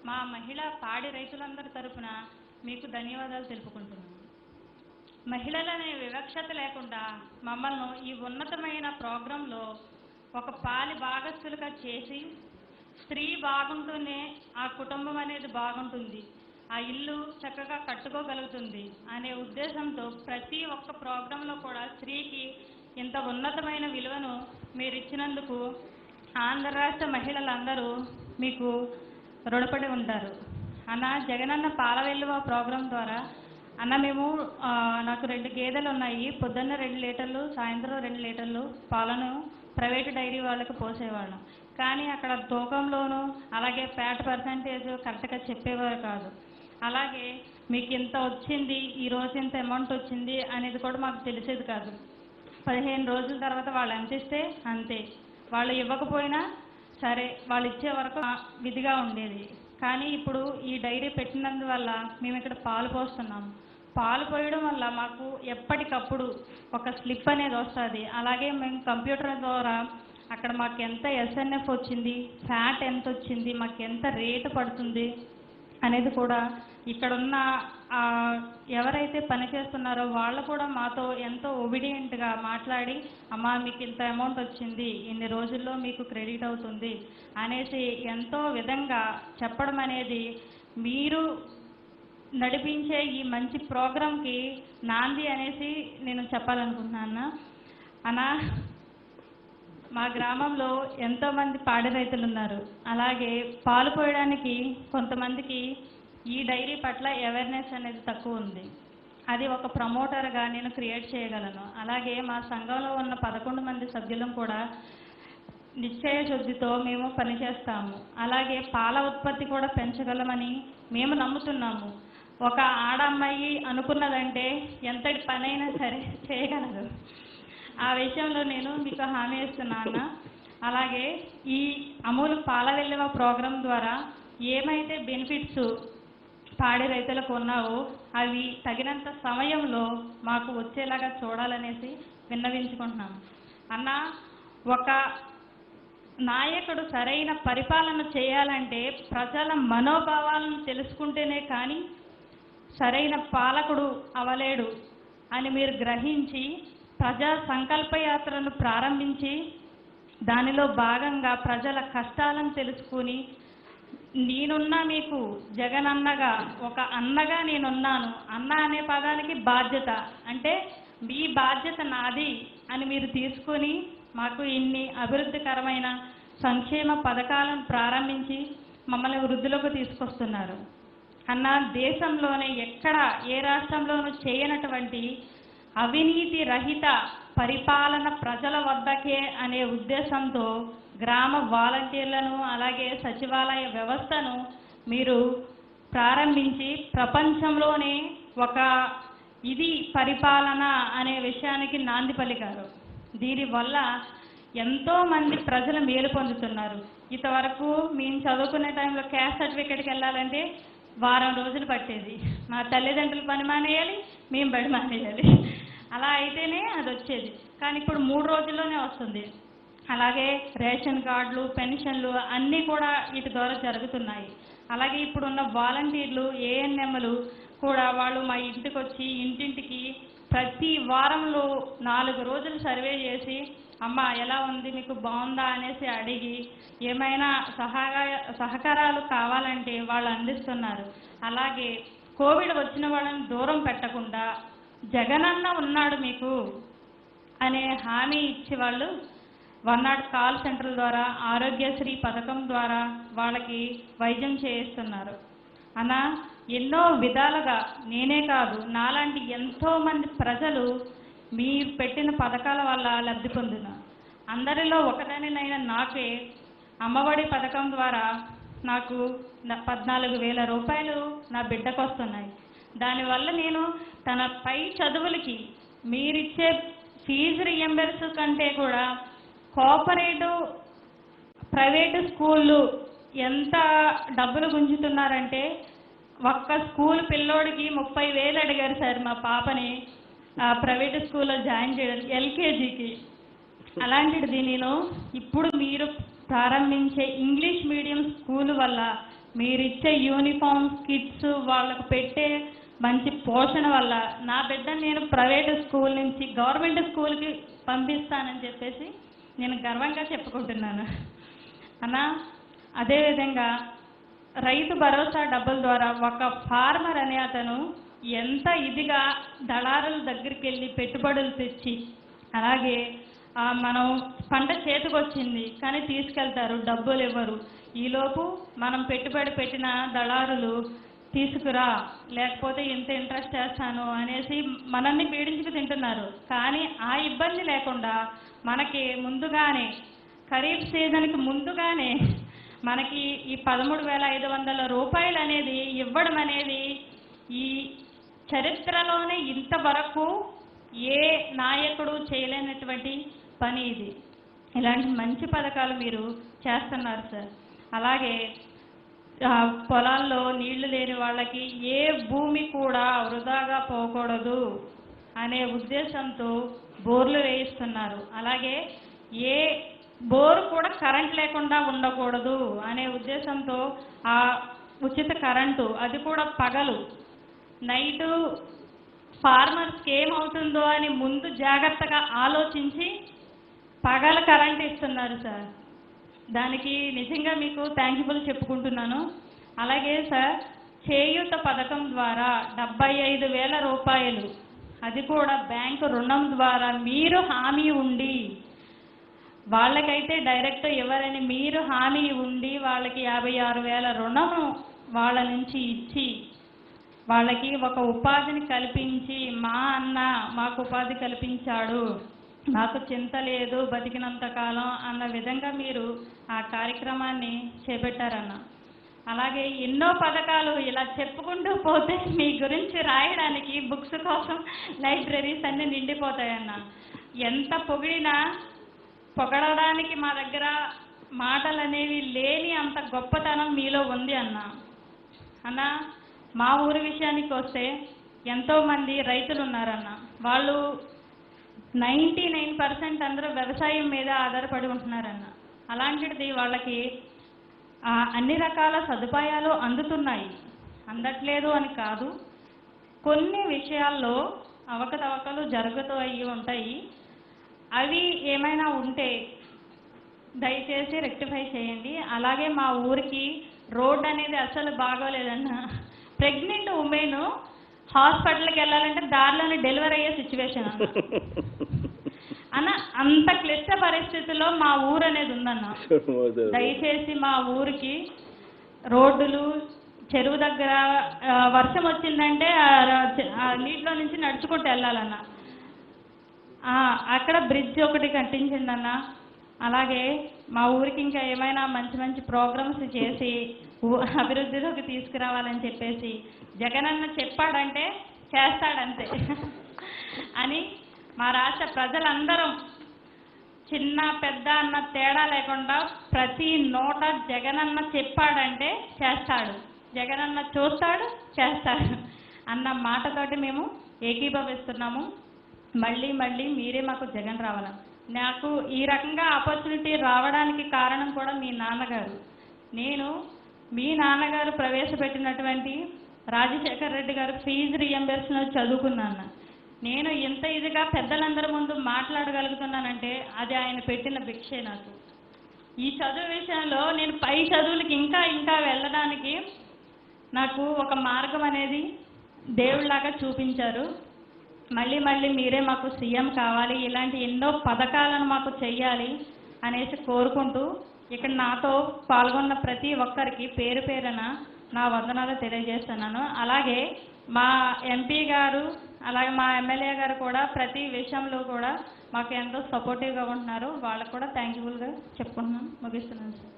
మా మహిళా పాడి రైతులందరి తరపున మీకు ధన్యవాదాలు తెలుపుకుంటున్నాను. మహిళలనే వివక్షత లేకుండా మమ్మల్ని ఈ ఉన్నతమైన ప్రోగ్రాంలో ఒక పాలి భాగస్థులుగా చేసి స్త్రీ బాగుంటూనే ఆ కుటుంబం అనేది బాగుంటుంది, ఆ ఇల్లు చక్కగా కట్టుకోగలుగుతుంది అనే ఉద్దేశంతో ప్రతి ఒక్క ప్రోగ్రాంలో కూడా స్త్రీకి ఇంత ఉన్నతమైన విలువను మీరు ఇచ్చినందుకు ఆంధ్ర రాష్ట్ర మహిళలందరూ మీకు రుణపడి ఉంటారు. అన్న, జగనన్న పాల వెల్లువ ప్రోగ్రాం ద్వారా అన్న మేము నాకు 2 గేదెలు ఉన్నాయి. పొద్దున్న 2 లీటర్లు, సాయంత్రం 2 లీటర్లు పాలను ప్రైవేటు డైరీ వాళ్ళకి పోసేవాళ్ళం. కానీ అక్కడ తూకంలోనూ అలాగే ఫ్యాట్ పర్సంటేజ్ కరెక్ట్గా చెప్పేవారు కాదు. అలాగే మీకు ఇంత వచ్చింది, ఈ రోజు ఇంత అమౌంట్ వచ్చింది అనేది కూడా మాకు తెలిసేది కాదు. 15 రోజుల తర్వాత వాళ్ళు ఎంత ఇస్తే అంతే, వాళ్ళు ఇవ్వకపోయినా సరే వాళ్ళు ఇచ్చే వరకు విధిగా ఉండేది. కానీ ఇప్పుడు ఈ డైరీ పెట్టినందువల్ల మేము ఇక్కడ పాలు పోస్తున్నాము. పాలు పోయడం వల్ల మాకు ఎప్పటికప్పుడు ఒక స్లిప్ అనేది వస్తుంది. అలాగే మేము కంప్యూటర్ ద్వారా అక్కడ మాకు ఎంత ఎస్ఎన్ఎఫ్ వచ్చింది, ఫ్యాట్ ఎంత వచ్చింది, మాకు ఎంత రేటు పడుతుంది అనేది కూడా ఇక్కడున్న ఎవరైతే పనిచేస్తున్నారో వాళ్ళు కూడా మాతో ఎంతో ఒబిడియంట్గా మాట్లాడి, అమ్మా మీకు ఇంత అమౌంట్ వచ్చింది, ఇన్ని రోజుల్లో మీకు క్రెడిట్ అవుతుంది అనేసి ఎంతో విధంగా చెప్పడం అనేది మీరు నడిపించే ఈ మంచి ప్రోగ్రాంకి నాంది అనేసి నేను చెప్పాలనుకుంటున్నాను. అన్న, మా గ్రామంలో ఎంతోమంది పాడి రైతులు ఉన్నారు. అలాగే పాలు పోయడానికి కొంతమందికి ఈ డైరీ పట్ల అవేర్నెస్ అనేది తక్కువ ఉంది. అది ఒక ప్రమోటర్గా నేను క్రియేట్ చేయగలను. అలాగే మా సంఘంలో ఉన్న 11 మంది సభ్యులం కూడా నిశ్చయ శుద్ధితో మేము పనిచేస్తాము. అలాగే పాల ఉత్పత్తి కూడా పెంచగలమని మేము నమ్ముతున్నాము. ఒక ఆడమ్మాయి అనుకున్నదంటే ఎంతటి పనైనా సరే చేయగలదు. ఆ విషయంలో నేను మీకు హామీ ఇస్తున్నాను. అలాగే ఈ అమూల్ పాల వెల్లువ ప్రోగ్రాం ద్వారా ఏమైతే బెనిఫిట్స్ పాడి రైతులకు ఉన్నావో అవి తగినంత సమయంలో మాకు వచ్చేలాగా చూడాలనేసి విన్నవించుకుంటున్నాము. అన్న, ఒక నాయకుడు సరైన పరిపాలన చేయాలంటే ప్రజల మనోభావాలను తెలుసుకుంటేనే కానీ సరైన పాలకుడు అవలేడు అని మీరు గ్రహించి ప్రజా సంకల్పయాత్రను ప్రారంభించి దానిలో భాగంగా ప్రజల కష్టాలను తెలుసుకుని నేనున్నా మీకు జగనన్నగా ఒక అన్నగా నేనున్నాను, అన్న అనే పదానికి బాధ్యత అంటే మీ బాధ్యత నాది అని మీరు తీసుకొని మాకు ఇన్ని అభివృద్ధికరమైన సంక్షేమ పథకాలను ప్రారంభించి మమ్మల్ని వృద్ధిలోకి తీసుకొస్తున్నారు. అన్న, దేశంలోనే ఎక్కడ ఏ రాష్ట్రంలోనూ చేయనటువంటి అవినీతి రహిత పరిపాలన ప్రజల వద్దకే అనే ఉద్దేశంతో గ్రామ వాలంటీర్లను అలాగే సచివాలయ వ్యవస్థను మీరు ప్రారంభించి ప్రపంచంలోనే ఒక ఇది పరిపాలన అనే విషయానికి నాంది పలికారు. దీనివల్ల ఎంతోమంది ప్రజలు మేలు పొందుతున్నారు. ఇంతవరకు మేము చదువుకునే టైంలో క్యాస్ట్ సర్టిఫికేట్కి వెళ్ళాలంటే వారం రోజులు పట్టేది. మా తల్లిదండ్రులు పని మానేయాలి, మేము బడి మానేయాలి. అలా అయితేనే అది వచ్చేది. కానీ ఇప్పుడు 3 రోజుల్లోనే వస్తుంది. అలాగే రేషన్ కార్డులు, పెన్షన్లు అన్నీ కూడా వీటి ద్వారా జరుగుతున్నాయి. అలాగే ఇప్పుడున్న వాలంటీర్లు, ఏఎన్ఎంలు కూడా వాళ్ళు మా ఇంటికి వచ్చి ఇంటింటికి ప్రతి వారంలో 4 రోజులు సర్వే చేసి అమ్మ ఎలా ఉంది, మీకు బాగుందా అనేసి అడిగి ఏమైనా సహకారాలు కావాలంటే వాళ్ళు అందిస్తున్నారు. అలాగే కోవిడ్ వచ్చిన వాళ్ళని దూరం పెట్టకుండా జగనన్న ఉన్నాడు మీకు అనే హామీ ఇచ్చి వాళ్ళు 100 కాల్ సెంటర్ల ద్వారా ఆరోగ్యశ్రీ పథకం ద్వారా వాళ్ళకి వైద్యం చేయిస్తున్నారు. అలా ఎన్నో విధాలుగా నేనే కాదు నాలాంటి ఎంతోమంది ప్రజలు మీరు పెట్టిన పథకాల వల్ల లబ్ధి పొందుతున్నారు. అందరిలో ఒకదానినైనా నాకే అమ్మఒడి పథకం ద్వారా నాకు 14,000 రూపాయలు నా బిడ్డకు వస్తున్నాయి. దానివల్ల నేను తన పై చదువులకి మీరిచ్చే ఫీజు రియంబర్స్ కంటే కూడా కోఆపరేటివ్ ప్రైవేటు స్కూళ్ళు ఎంత డబ్బులు గుంజుతున్నారంటే ఒక్క స్కూల్ పిల్లోడికి 30,000 అడిగారు సార్ మా పాపని ప్రైవేటు స్కూల్లో జాయిన్ చేయడం ఎల్కేజీకి. అలాంటిది నేను ఇప్పుడు మీరు ప్రారంభించే ఇంగ్లీష్ మీడియం స్కూల్ వల్ల మీరిచ్చే యూనిఫామ్స్, కిట్స్, వాళ్ళకు పెట్టే మంచి పోషణ వల్ల నా బిడ్డను నేను ప్రైవేటు స్కూల్ నుంచి గవర్నమెంట్ స్కూల్కి పంపిస్తానని చెప్పేసి నేను గర్వంగా చెప్పుకుంటున్నాను అన్న. అదేవిధంగా రైతు భరోసా డబ్బుల ద్వారా ఒక ఫార్మర్ అనే అతను ఎంత ఇదిగా దళారుల దగ్గరికి వెళ్ళి పెట్టుబడులు తెచ్చి అలాగే మనం పంట చేతికొచ్చింది కానీ తీసుకెళ్తారు, డబ్బులు ఇవ్వరు. ఈలోపు మనం పెట్టుబడి పెట్టిన దళారులు తీసుకురా లేకపోతే ఇంత ఇంట్రెస్ట్ చేస్తాను అనేసి మనల్ని పీడించుకు తింటున్నారు. కానీ ఆ ఇబ్బంది లేకుండా మనకి ముందుగానే ఖరీఫ్ సీజన్కి ముందుగానే మనకి ఈ 13,500 రూపాయలు అనేది ఇవ్వడం అనేది ఈ చరిత్రలోనే ఇంతవరకు ఏ నాయకుడు చేయలేనటువంటి పని ఇది. ఇలాంటి మంచి పథకాలు మీరు చేస్తున్నారు సార్. అలాగే పొలాల్లో నీళ్లు లేని వాళ్ళకి ఏ భూమి కూడా వృధాగా పోకూడదు అనే ఉద్దేశంతో బోర్లు వేయిస్తున్నారు. అలాగే ఏ బోరు కూడా కరెంట్ లేకుండా ఉండకూడదు అనే ఉద్దేశంతో ఆ ఉచిత కరెంటు అది కూడా పగలు నైటు ఫార్మర్స్కి ఏమవుతుందో అని ముందు జాగ్రత్తగా ఆలోచించి పగల కరెంట్ ఇస్తున్నారు సార్. దానికి నిజంగా మీకు థ్యాంక్ఫుల్ చెప్పుకుంటున్నాను. అలాగే సార్ చేయూత పథకం ద్వారా 75,000 రూపాయలు అది కూడా బ్యాంకు రుణం ద్వారా మీరు హామీ ఉండి వాళ్ళకైతే డైరెక్ట్ ఎవరని మీరు హామీ ఉండి వాళ్ళకి 56,000 రుణం వాళ్ళ నుంచి ఇచ్చి వాళ్ళకి ఒక ఉపాధిని కల్పించి మా అన్న మాకు ఉపాధి కల్పించాడు, మాకు చింత లేదు బతికినంత కాలం అన్న విధంగా మీరు ఆ కార్యక్రమాన్ని చేపట్టారన్న. అలాగే ఎన్నో పథకాలు ఇలా చెప్పుకుంటూ పోతే మీ గురించి రాయడానికి బుక్స్ కోసం లైబ్రరీస్ అన్నీ నిండిపోతాయన్న. ఎంత పొగడడానికి మా దగ్గర మాటలు అనేవి లేని అంత గొప్పతనం మీలో ఉంది అన్న. అన్న మా ఊరి విషయానికి వస్తే ఎంతోమంది రైతులు ఉన్నారన్న. వాళ్ళు 99% అందరూ వ్యవసాయం మీద ఆధారపడి ఉంటున్నారన్న. అలాంటిది వాళ్ళకి అన్ని రకాల సదుపాయాలు అందుతున్నాయి, అందట్లేదు అని కాదు. కొన్ని విషయాల్లో అవకతవకలు జరుగుతూ అయ్యి ఉంటాయి. అవి ఏమైనా ఉంటే దయచేసి రెక్టిఫై చేయండి. అలాగే మా ఊరికి రోడ్ అనేది అసలు బాగోలేదన్న. ప్రెగ్నెంట్ ఉమెన్ హాస్పిటల్కి వెళ్ళాలంటే దారిలోనే డెలివరీ అయ్యే సిచ్యువేషన్ అన్న. అంత క్లిష్ట పరిస్థితుల్లో మా ఊరు అనేది ఉందన్న. దయచేసి మా ఊరికి రోడ్డులు, చెరువు దగ్గర వర్షం వచ్చిందంటే నీటిలో నుంచి నడుచుకుంటూ వెళ్ళాలన్న. అక్కడ బ్రిడ్జ్ ఒకటి కట్టించిందన్న. అలాగే మా ఊరికి ఇంకా ఏమైనా మంచి మంచి ప్రోగ్రామ్స్ చేసి అభివృద్ధిలోకి తీసుకురావాలని చెప్పేసి జగనన్న చెప్పాడంటే చేస్తాడంతే అని మా రాష్ట్ర ప్రజలందరం చిన్న పెద్ద అన్న తేడా లేకుండా ప్రతి నోట జగనన్న చెప్పాడంటే చేస్తాడు, జగనన్న చూస్తాడు చేస్తాడు అన్న మాటతోటి మేము ఏకీభవిస్తున్నాము. మళ్ళీ మళ్ళీ మీరే మాకు జగన్ రావాలి. నాకు ఈ రకంగా ఆపర్చునిటీ రావడానికి కారణం కూడా మీ నాన్నగారు. నేను మీ నాన్నగారు ప్రవేశపెట్టినటువంటి రాజశేఖర్ రెడ్డి గారు ఫీజు రీఎంబర్స్మెంట్ చదువుకున్నాను. నేను ఇంత ఇదిగా పెద్దలందరి ముందు మాట్లాడగలుగుతున్నానంటే అది ఆయన పెట్టిన భిక్షే. నాకు ఈ చదువు విషయంలో నేను పై చదువులకి ఇంకా ఇంకా వెళ్ళడానికి నాకు ఒక మార్గం అనేది దేవుళ్ళలాగా చూపించారు. మళ్ళీ మళ్ళీ మీరే మాకు సీఎం కావాలి, ఇలాంటి ఎన్నో పథకాలను మాకు చెయ్యాలి అనేసి కోరుకుంటూ ఇక్కడ నాతో పాల్గొన్న ప్రతి ఒక్కరికి పేరు పేరున నా వందనాలు తెలియజేస్తున్నాను. అలాగే మా ఎంపీ గారు అలాగే మా ఎమ్మెల్యే గారు కూడా ప్రతి విషయంలో కూడా మాకు ఎంతో సపోర్టివ్గా ఉంటున్నారు. వాళ్ళకు కూడా థ్యాంక్ఫుల్గా చెప్పుకుంటున్నాను. ముగిస్తున్నాను సార్.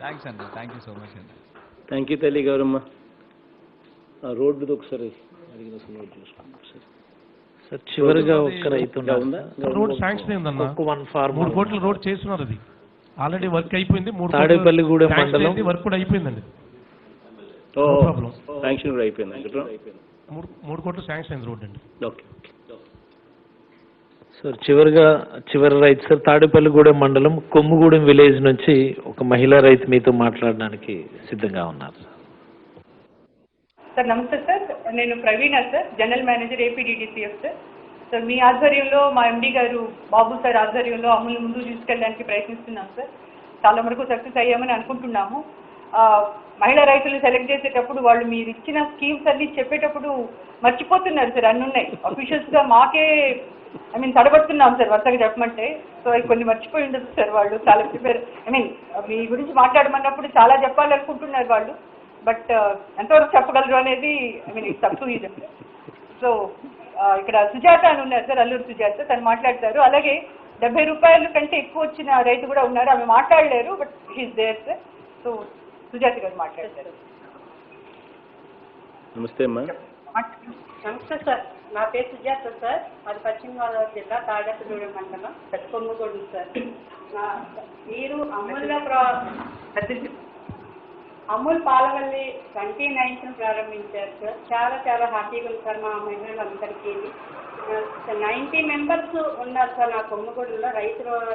థ్యాంక్స్ అండి, థ్యాంక్ యూ సో మచ్ అండి. థ్యాంక్ యూ తల్లి గౌరమ్మ. రోడ్డు ఒకసారి అడిగిన నోట్ చూసుకోండి సార్. చివరిగా ఒక్క రైతు రోడ్ శాంక్షన్ అయిందన్న, 3 కోట్ల రోడ్ చేస్తున్నారు. అది ఆల్రెడీ వర్క్ అయిపోయింది. తాడేపల్లిగూడెం మండలం వర్క్ కూడా అయిపోయిందండి. శాంక్షన్ కూడా అయిపోయింది. 3 కోట్లు శాంక్షన్ అయింది రోడ్ అండి. Okay sir. చివరి రైతు సార్, తాడేపల్లిగూడెం మండలం కొమ్ముగూడెం విలేజ్ నుంచి ఒక మహిళా రైతు మీతో మాట్లాడడానికి సిద్ధంగా ఉన్నారు. సార్ నమస్తే సార్, నేను Praveena sir, general manager APDTCF sir. Sir మీ ఆధ్వర్యంలో మా ఎండీ గారు బాబు సార్ ఆధ్వర్యంలో అమలు ముందుకు తీసుకెళ్ళడానికి ప్రయత్నిస్తున్నాం సార్. చాలా వరకు సక్సెస్ అయ్యామని అనుకుంటున్నాము. మహిళా రైతులు సెలెక్ట్ చేసేటప్పుడు వాళ్ళు మీరు ఇచ్చిన స్కీమ్స్ అన్ని చెప్పేటప్పుడు మర్చిపోతున్నారు సార్. అన్ని ఉన్నాయి అఫీషియల్స్గా మాకే తడబడుతున్నాం సార్ వరుసగా చెప్పమంటే. సో అవి కొన్ని మర్చిపోయి ఉండదు సార్. వాళ్ళు చాలా ప్రిపేర్ మీ గురించి మాట్లాడమన్నప్పుడు చాలా చెప్పాలనుకుంటున్నారు వాళ్ళు. బట్ ఎంతవరకు చెప్పగలరు అనేది it's up to you. So ఇక్కడ సుజాత అని ఉన్నారు సార్, అల్లూరు సుజాత, తను మాట్లాడతారు. అలాగే 70 రూపాయల కంటే ఎక్కువ వచ్చిన రైతు కూడా ఉన్నారు, ఆమె మాట్లాడలేరు but he's there sir. So Sujata గారు మాట్లాడతారు. నమస్తే అమ్మా. నమస్తే సార్, నా పేరు సుజాత సార్, అది పశ్చిమ గోదావరి జిల్లా తాడేపల్లిగూడెం మండలం కొమ్ముగూడెం సార్. మీరు అమూల్ పాలవల్లి 2019 ప్రారంభించారు సార్. చాలా చాలా హ్యాపీగా ఉంది సార్ మా మహిళలందరికీ. 90 మెంబర్స్ ఉన్నారు సార్ నా కొమ్ముగూడెంలో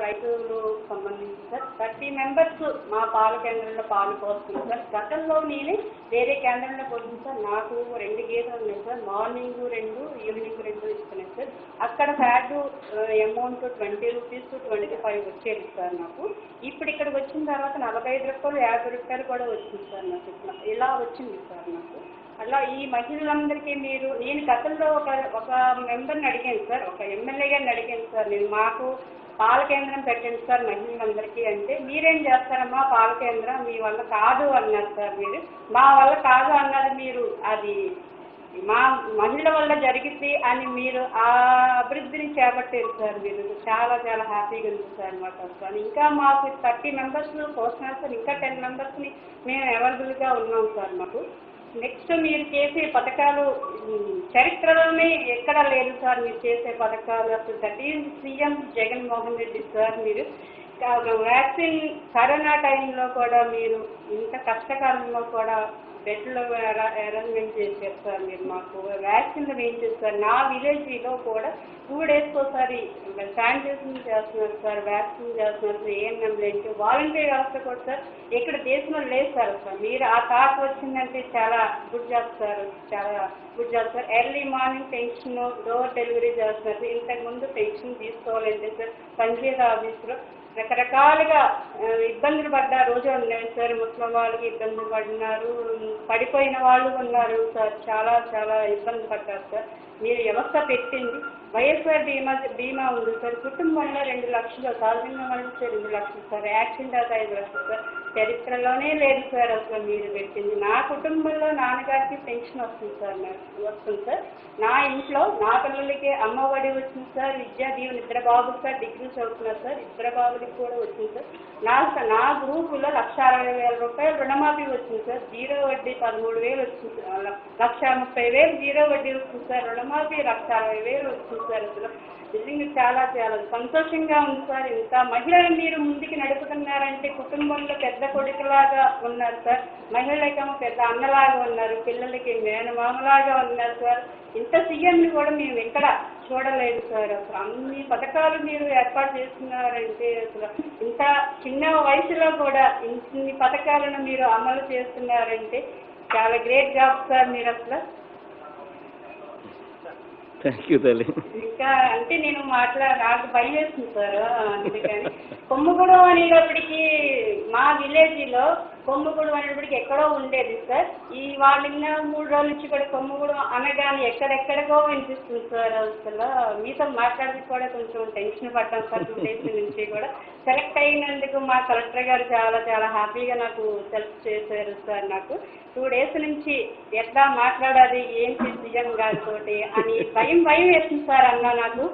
రైతులు సంబంధించి సార్. 30 మెంబర్స్ మా పాల కేంద్రంలో పాలు పోస్తున్నారు సార్. గతంలో నేను వేరే కేంద్రంలో పోతుంది సార్. నాకు 2 గేదెలు ఉన్నాయి సార్, మార్నింగ్ 2 ఈవినింగ్ 2 ఇస్తున్నాయి సార్. అక్కడ ఫ్యాట్ అమౌంట్ 20 రూపీస్ 25 వచ్చేది సార్ నాకు. ఇప్పుడు ఇక్కడికి వచ్చిన తర్వాత 45 రూపాయలు 50 రూపాయలు కూడా వచ్చింది సార్ నాకు. ఇలా వచ్చింది సార్ నాకు. అలా ఈ మహిళలందరికీ నేను గతంలో ఒక మెంబర్ని అడిగాను సార్, ఒక ఎమ్మెల్యే గారిని అడిగాను సార్. నేను మాకు పాల కేంద్రం పెట్టండి సార్ మహిళలందరికీ అంటే, మీరేం చేస్తారమ్మా పాల కేంద్రం మీ వల్ల కాదు అన్నారు సార్. మీరు మా వల్ల కాదు అన్నది మీరు అది మా మహిళల వల్ల జరిగింది అని మీరు ఆ అభివృద్ధిని చేపట్టారు సార్. మీరు చాలా చాలా హ్యాపీగా ఉంది సార్ మాకు. ఇంకా మాకు 30 మెంబర్స్ పోస్తున్నారు సార్, ఇంకా 10 మెంబర్స్ని మేము అవైలబుల్గా ఉన్నాం సార్. మాకు నెక్స్ట్ మీరు చేసే పథకాలు చరిత్రలోనే ఎక్కడా లేదు సార్. మీరు చేసే పథకాలు అసలు సీఎం జగన్మోహన్ రెడ్డి సార్. మీరు వ్యాక్సిన్ కరోనా టైంలో కూడా మీరు ఇంత కష్టకాలంలో కూడా బెడ్లో అరేంజ్మెంట్ చేశారు సార్. మీరు మాకు వ్యాక్సిన్లు వేయించారు సార్. నా విలేజ్లో కూడా 2 డేస్కి ఒకసారి శానిటైజేషన్ చేస్తున్నారు సార్, వ్యాక్సిన్ చేస్తున్నారు సార్. ఏఎన్ఎంలేంటి వాలంటీర్ వ్యవస్థ కూడా సార్ ఇక్కడ దేశంలో లేదు సార్. మీరు ఆ థాట్ వచ్చిందంటే చాలా గుడ్ జాబ్ సార్, చాలా good job sir. Early morning pension door delivery చేస్తున్నారు. ఇంతకుముందు పెన్షన్ తీసుకోవాలంటే సార్ పంచాయతీ ఆఫీసులో రకరకాలుగా ఇబ్బందులు పడ్డ రోజు ఉన్నాయి సార్. ముస్లిం వాళ్ళకి ఇబ్బందులు పడినారు, పడిపోయిన వాళ్ళు ఉన్నారు సార్. చాలా చాలా ఇబ్బంది పడ్డారు సార్. మీరు వ్యవస్థ పెట్టింది. వైఎస్ఆర్ బీమా ఉంది సార్. కుటుంబంలో 2 లక్షలు, సహజంగా మరణిస్తే 2 లక్షలు సార్, యాక్సిడెంట్ అయితే 5 లక్షలు సార్. చరిత్రలోనే లేదు సార్ అసలు మీరు పెట్టింది. నా కుటుంబంలో నాన్నగారికి పెన్షన్ వస్తుంది సార్, నాకు వస్తుంది సార్. నా ఇంట్లో నా పిల్లలకి అమ్మఒడి వచ్చింది సార్. విద్యా దీవెన ఇద్దరు బాబులు సార్ డిగ్రీ చదువుతున్నారు సార్, ఇద్దరు బాబులకి కూడా వచ్చింది సార్. నా గ్రూపులో 1,60,000 రూపాయలు రుణమాఫీ వచ్చింది సార్. 0 వడ్డీ 13,000 వచ్చింది సార్. 1,30,000 0 వడ్డీ వచ్చింది సార్. రుణమాఫీ 1,60,000 వచ్చింది సార్. అసలు నిజంగా చాలా చాలా సంతోషంగా ఉంది సార్. ఇంకా మహిళలు మీరు ముందుకు నడుపుతున్నారంటే కుటుంబంలో పెద్ద కొడుకులాగా ఉన్నారు సార్, మహిళలకేమో పెద్ద అన్నలాగా ఉన్నారు, పిల్లలకి మేనమామలాగా ఉన్నారు సార్. ఇంత సీఎంని కూడా మేము ఎక్కడ చూడలేదు సార్. అసలు అన్ని పథకాలు మీరు ఏర్పాటు చేస్తున్నారంటే అసలు ఇంత చిన్న వయసులో కూడా ఇన్ని పథకాలను మీరు అమలు చేస్తున్నారంటే చాలా గ్రేట్ జాబ్ సార్ మీరు అసలు. థ్యాంక్ యూ తల్లి. ఇంకా అంటే నేను నాకు భయం వేస్తుంది సార్. అందుకని కొమ్ముగూడెం అనేటప్పటికి మా విలేజ్లో కొమ్ముగూడెం అనేటప్పటికి ఎక్కడో ఉండేది సార్. ఈ వాళ్ళ 3 రోజుల నుంచి కూడా కొమ్ముగూడెం అనగానే ఎక్కడెక్కడికో వినిపిస్తుంది సార్. అసలు మీతో మాట్లాడితే కూడా కొంచెం టెన్షన్ పడ్డాం సార్ 2 days నుంచి కూడా. సెలెక్ట్ అయినందుకు మా కలెక్టర్ గారు చాలా చాలా హ్యాపీగా నాకు హెల్ప్ చేశారు సార్. నాకు 2 days నుంచి ఎట్లా మాట్లాడాలి ఏంటి సీఎం గారితో అని భయం వేస్తుంది సార్. అన్న నాకు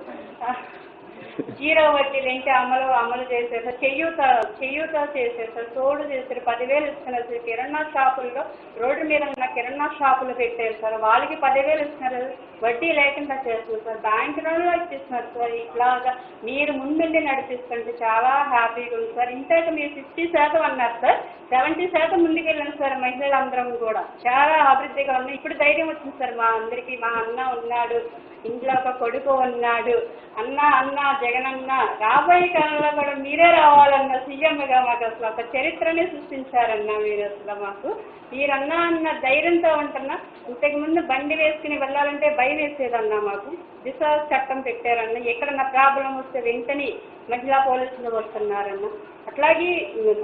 0 వడ్డీలు ఏంటి అమలు చేశారు సార్. చెయ్యూత చేశారు సార్. తోడు చేశారు. 10,000 ఇస్తున్నారు సార్. కిరాణా షాపుల్లో రోడ్డు మీద ఉన్న కిరాణా షాపులు పెట్టారు సార్, వాళ్ళకి 10,000 ఇస్తున్నారు. వడ్డీ లేకుండా చేస్తున్నారు సార్. బ్యాంక్ లోన్లో ఇచ్చిస్తున్నారు సార్. ఇట్లాగా మీరు ముందుండి నడిపిస్తుంటే చాలా హ్యాపీగా ఉంది సార్. ఇంతకు మీరు 50% అన్నారు సార్, 70% ముందుకెళ్ళాను సార్. మహిళలందరం కూడా చాలా అభివృద్ధిగా ఉన్నాయి. ఇప్పుడు ధైర్యం వచ్చింది సార్ మా అందరికీ. మా అన్న ఉన్నాడు, ఇంట్లో ఒక కొడుకు ఉన్నాడు. అన్న జగనన్న రాబోయే కాలంలో కూడా మీరే రావాలన్న సీఎంగా మాకు అసలు ఒక చరిత్రనే సృష్టించారన్న మీరు. అసలు మాకు మీరన్నా అన్న ధైర్యంతో ఉంటున్నా. ఇంతకుముందు బండి వేసుకుని వెళ్ళాలంటే భయం వేసేదన్నా. మాకు దిశ చట్టం పెట్టారన్న. ఎక్కడన్నా ప్రాబ్లం వస్తే వెంటనే మహిళా పోలీసులు వస్తున్నారన్న. అట్లాగే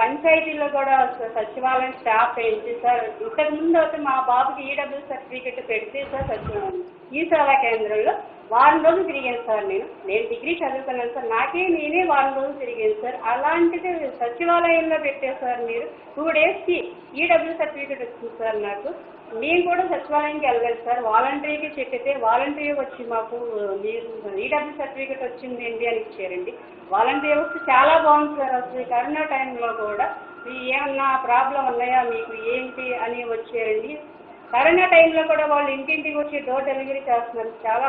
పంచాయతీలో కూడా సచివాలయం స్టాఫ్ ఏంటి సార్. ఇంతకుముందు అయితే మా బాబుకి ఈడబ్ల్యూ సర్టిఫికెట్ పెడితే సార్ సచివాలయం ఈ సేవా కేంద్రంలో 1 రోజు తిరిగాను సార్. నేను డిగ్రీ చదువుకున్నాను సార్. నేనే 1 రోజు తిరిగాను సార్. అలాంటిది సచివాలయంలో పెట్టారు సార్ మీరు. 2 daysకి ఈడబ్ల్యూ సర్టిఫికెట్ వచ్చింది సార్ నాకు. మేము కూడా సచివాలయానికి వెళ్ళలేదు సార్. వాలంటరీకి చెప్పితే వాలంటరీ వచ్చి మాకు మీరు ఈడబ్ల్యూ సర్టిఫికెట్ వచ్చిందండి అని ఇచ్చారండి. వాలంటరీ వ్యవస్థ చాలా బాగుంది సార్. అసలు కరోనా టైంలో కూడా ఏమన్నా ప్రాబ్లం ఉన్నాయా మీకు ఏంటి అని వచ్చారండి. కరోనా టైంలో కూడా వాళ్ళు ఇంటింటికి వచ్చి డోర్ డెలివరీ చేస్తున్నారు. చాలా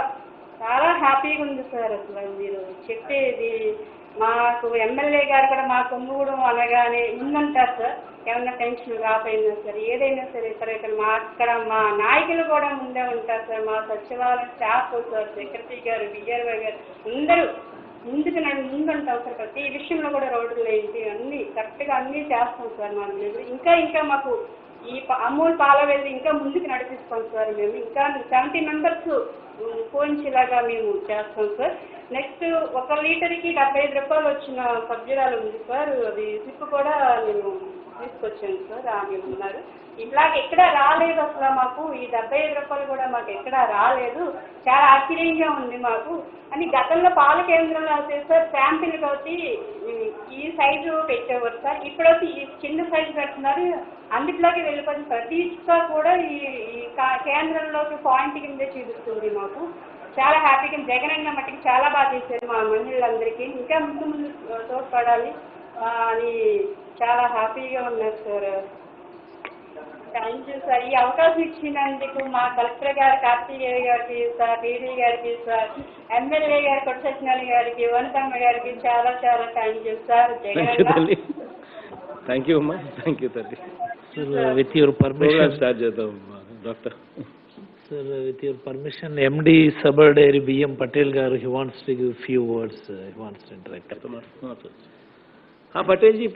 చాలా హ్యాపీగా ఉంది సార్. అసలు మీరు చెప్పేది మాకు ఎమ్మెల్యే గారు కూడా మా కొమ్ముగూడెం అనగానే ముందుంటారు సార్. ఏమన్నా టెన్షన్ రాపోయినా సరే ఏదైనా సరే ఇక్కడ మా నాయకులు కూడా ముందే ఉంటారు సార్. మా సచివాలయం స్టాఫ్ సార్, సెక్రటరీ గారు, విఆర్ఓ గారు అందరూ ముందుంటాం సార్. ప్రతి విషయంలో కూడా రోడ్లు ఏంటి అన్నీ కరెక్ట్గా అన్నీ చేస్తాం సార్. మా ఇంకా మాకు ఈ అమూల్ పాల వెళ్ళి ఇంకా ముందుకు నడిపిస్తాం సార్. మేము ఇంకా 70 members పోయించేలాగా మేము చేస్తాం సార్. నెక్స్ట్ 1 లీటర్కి 75 రూపాయలు వచ్చిన సభ్యురాలు ఉంది సార్. అది సిప్ కూడా నేను తీసుకొచ్చాను సార్. ఆమె ఉన్నారు. ఇట్లాగ ఎక్కడా రాలేదు అసలు మాకు. ఈ 75 రూపాయలు కూడా మాకు ఎక్కడా రాలేదు. చాలా ఆశ్చర్యంగా ఉంది మాకు అని. గతంలో పాల కేంద్రంలో అయితే సార్ శాంపిల్ వచ్చి ఈ సైజు పెట్టేవారు సార్. ఇప్పుడు వచ్చి ఈ చిన్న సైజు పెడుతున్నారు. అందులోకి వెళ్ళిపోయింది. ప్రతి ఇసుక కూడా ఈ కేంద్రంలోకి పాయింట్ కింద చూపిస్తుంది మాకు. చాలా హ్యాపీగా జగనన్న మట్టికి చాలా బాగా చేశారు మా మహిళలందరికీ. ఇంకా ముందు తోడ్పడాలి అని చాలా హ్యాపీగా ఉన్నారు సార్. Thank you sir. ఈ అవకాశం ఇచ్చినందుకు మా కలెక్టర్ గారు కార్తికేయ గారికి సార్, డీడీ గారికి సార్, ఎమ్మెల్యే గారు కొట్ట సత్యనారాయణ గారికి, వనతమ్మ గారికి చాలా చాలా thank you sir. Jagananna thank you అమ్మా. థ్యాంక్ యూ తల్లి. With your permission, స్టార్ట్ చేద్దాం doctor. Sir, with your permission, MD Sabar Dairy BM Patel garu, he wants to give few words. He wants to interact. Patel ji,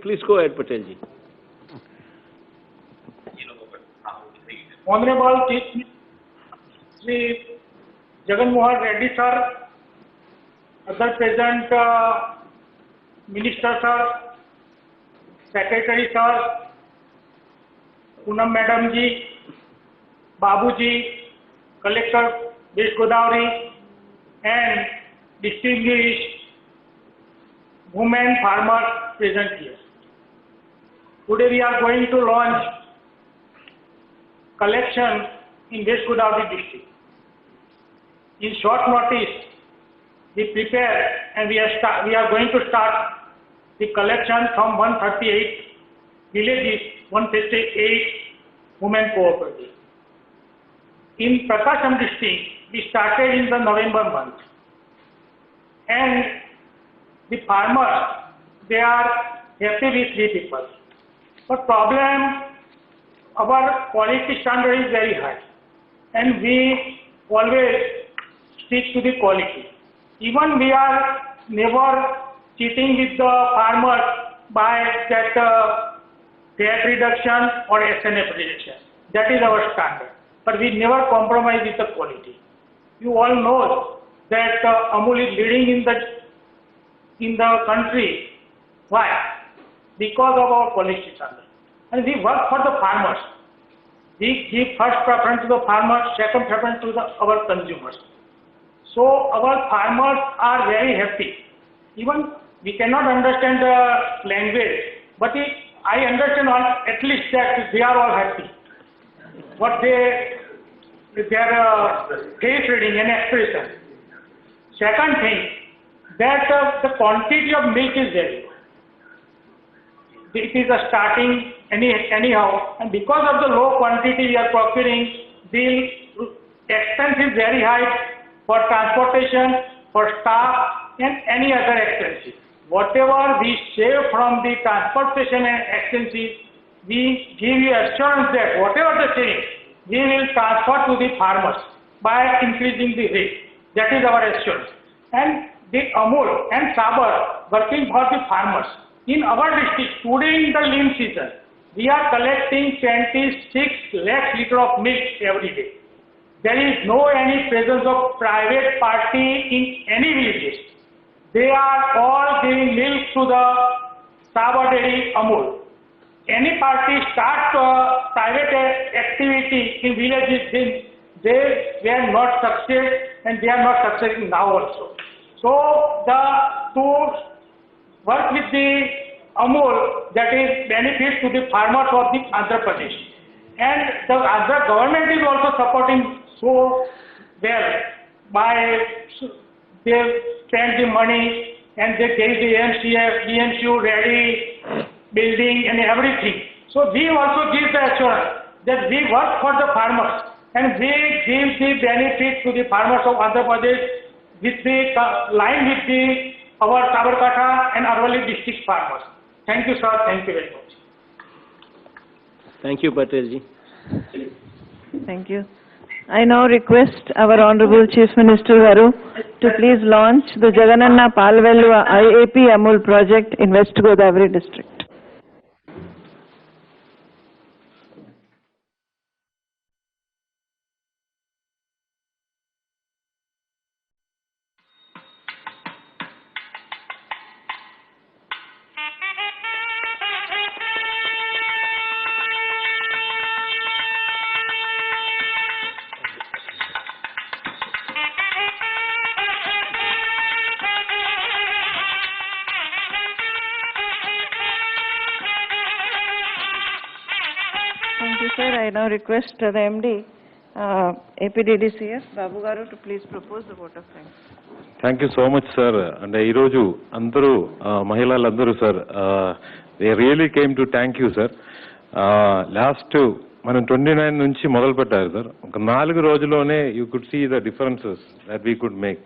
please go ahead, Patel ji. Honorable Chief Shri Jagan Mohan Reddy sir, other present Minister sir, Secretary sir, Poonam Madam ji, Babu ji, Collector West Godavari and distinguished women farmers present here. Today we are going to launch collection in West Godavari district. In short notice, we prepare and we are going to start the collection from 138 villages, 158 women cooperatives. In Prakasam district, we started in the November month, and the farmers, they are happy with 3 people. But problem, our quality standard is very high, and we always stick to the quality. Even we are never cheating with the farmers by that VAT reduction or SNF reduction. That is our standard. But we never compromise with the quality. You all know that Amul is leading in the country. Why? Because of our quality standard. And we work for the farmers. We give first preference to the farmers, second preference to our consumers. So our farmers are very happy. Even we cannot understand the language, but I understand at least that they are all happy. What their face reading and expression. Second thing, that the quantity of milk is very low. It is starting anyhow, and because of the low quantity we are procuring, the expense is very high for transportation, for staff, and any other expenses. Whatever we save from the transportation and expenses, we give you assurance that whatever the saving, we will transfer to the farmers by increasing the rate. That is our assurance. And the Amul and Sabar working for the farmers. In our district, during the lean season, we are collecting 26 lakh litres of milk every day. There is no any presence of private party in any villages. They are all giving milk to the Sabar Dairy Amul. Any party start private activity in villages, they were not successful, and they are not succeeding now also. So to work with the Amul, that is benefit to the farmers of the Andhra Pradesh. And the Andhra government is also supporting so well by they spend the money and they gave the BMCU ready building and everything. So we also give the assurance that we work for the farmers and we give the benefit to the farmers of Andhra Pradesh with the line with our Sabarkantha and Aravalli district farmers. Thank you, sir. Thank you very much. Thank you, Patel ji. Thank you. I now request our Honorable Chief Minister Garu to please launch the Jagananna Palvelluva IAP Amul project in West Godavari district. Thank you, sir. I now request the MD, APDDCF, Babu Garu, to please propose the vote of thanks. Thank you so much sir. అంటే ఈరోజు అందరూ మహిళలందరూ sir they really came to thank you sir. Last మనం 29 నుంచి మొదలు పెట్టారు సార్. ఒక 4 రోజుల్లోనే you could see the differences that we could make.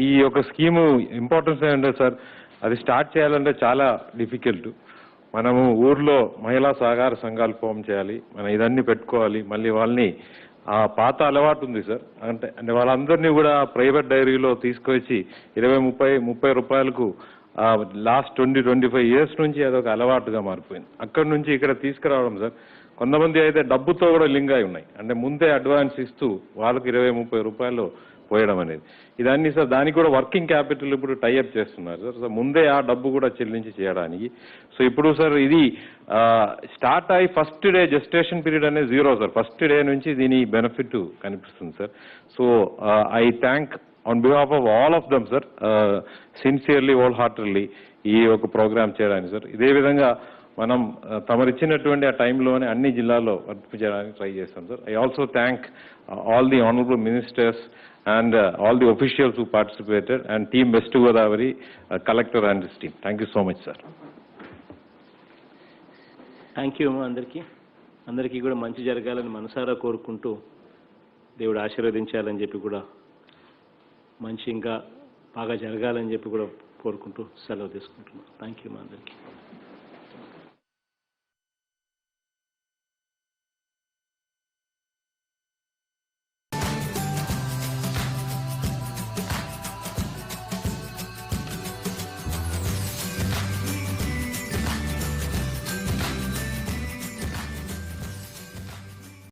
ఈ యొక్క స్కీము ఇంపార్టెన్స్ ఏంటంటే సార్, అది స్టార్ట్ చేయాలంటే చాలా డిఫికల్ట్. మనము ఊర్లో మహిళా సహకార సంఘాలు ఫామ్ చేయాలి, మనం ఇదన్నీ పెట్టుకోవాలి. మళ్ళీ వాళ్ళని ఆ పాత అలవాటు ఉంది సార్, అంటే వాళ్ళందరినీ కూడా ప్రైవేట్ డైరీలో తీసుకొచ్చి 20-30 రూపాయలకు లాస్ట్ 20-25 ఇయర్స్ నుంచి అదొక అలవాటుగా మారిపోయింది. అక్కడి నుంచి ఇక్కడ తీసుకురావడం సార్, కొంతమంది అయితే డబ్బుతో కూడా లింక్ అయి ఉన్నాయి. అంటే ముందే అడ్వాన్స్ ఇస్తూ వాళ్ళకి 20-30 రూపాయలు పోయడం అనేది ఇదన్నీ సార్ దానికి కూడా వర్కింగ్ క్యాపిటల్ ఇప్పుడు టైఅప్ చేస్తున్నారు సార్. సో ముందే ఆ డబ్బు కూడా చెల్లించి చేయడానికి. సో ఇప్పుడు సార్ ఇది స్టార్ట్ అయ్యి ఫస్ట్ డే జెస్టేషన్ పీరియడ్ అనేది 0 సార్. ఫస్ట్ డే నుంచి దీని బెనిఫిట్ కనిపిస్తుంది sir. So I thank on behalf of all of them sir, sincerely whole heartedly ఈ ఒక ప్రోగ్రామ్ చేయడానికి సార్. ఇదే విధంగా మనం తమరిచ్చినటువంటి ఆ టైంలోనే అన్ని జిల్లాల్లో వర్తించడానికి ట్రై చేస్తాం sir. I also thank all the honourable ministers and all the officials who participated and team West Godavari, collector and his team. Thank you so much, sir. Thank you అందరికీ కూడా మంచి జరగాలని మనసారా కోరుకుంటూ దేవుడు ఆశీర్వదించాలని చెప్పి కూడా మంచి ఇంకా బాగా జరగాలని చెప్పి కూడా కోరుకుంటూ సెలవు తీసుకుంటున్నాను. థ్యాంక్ యూ అందరికీ.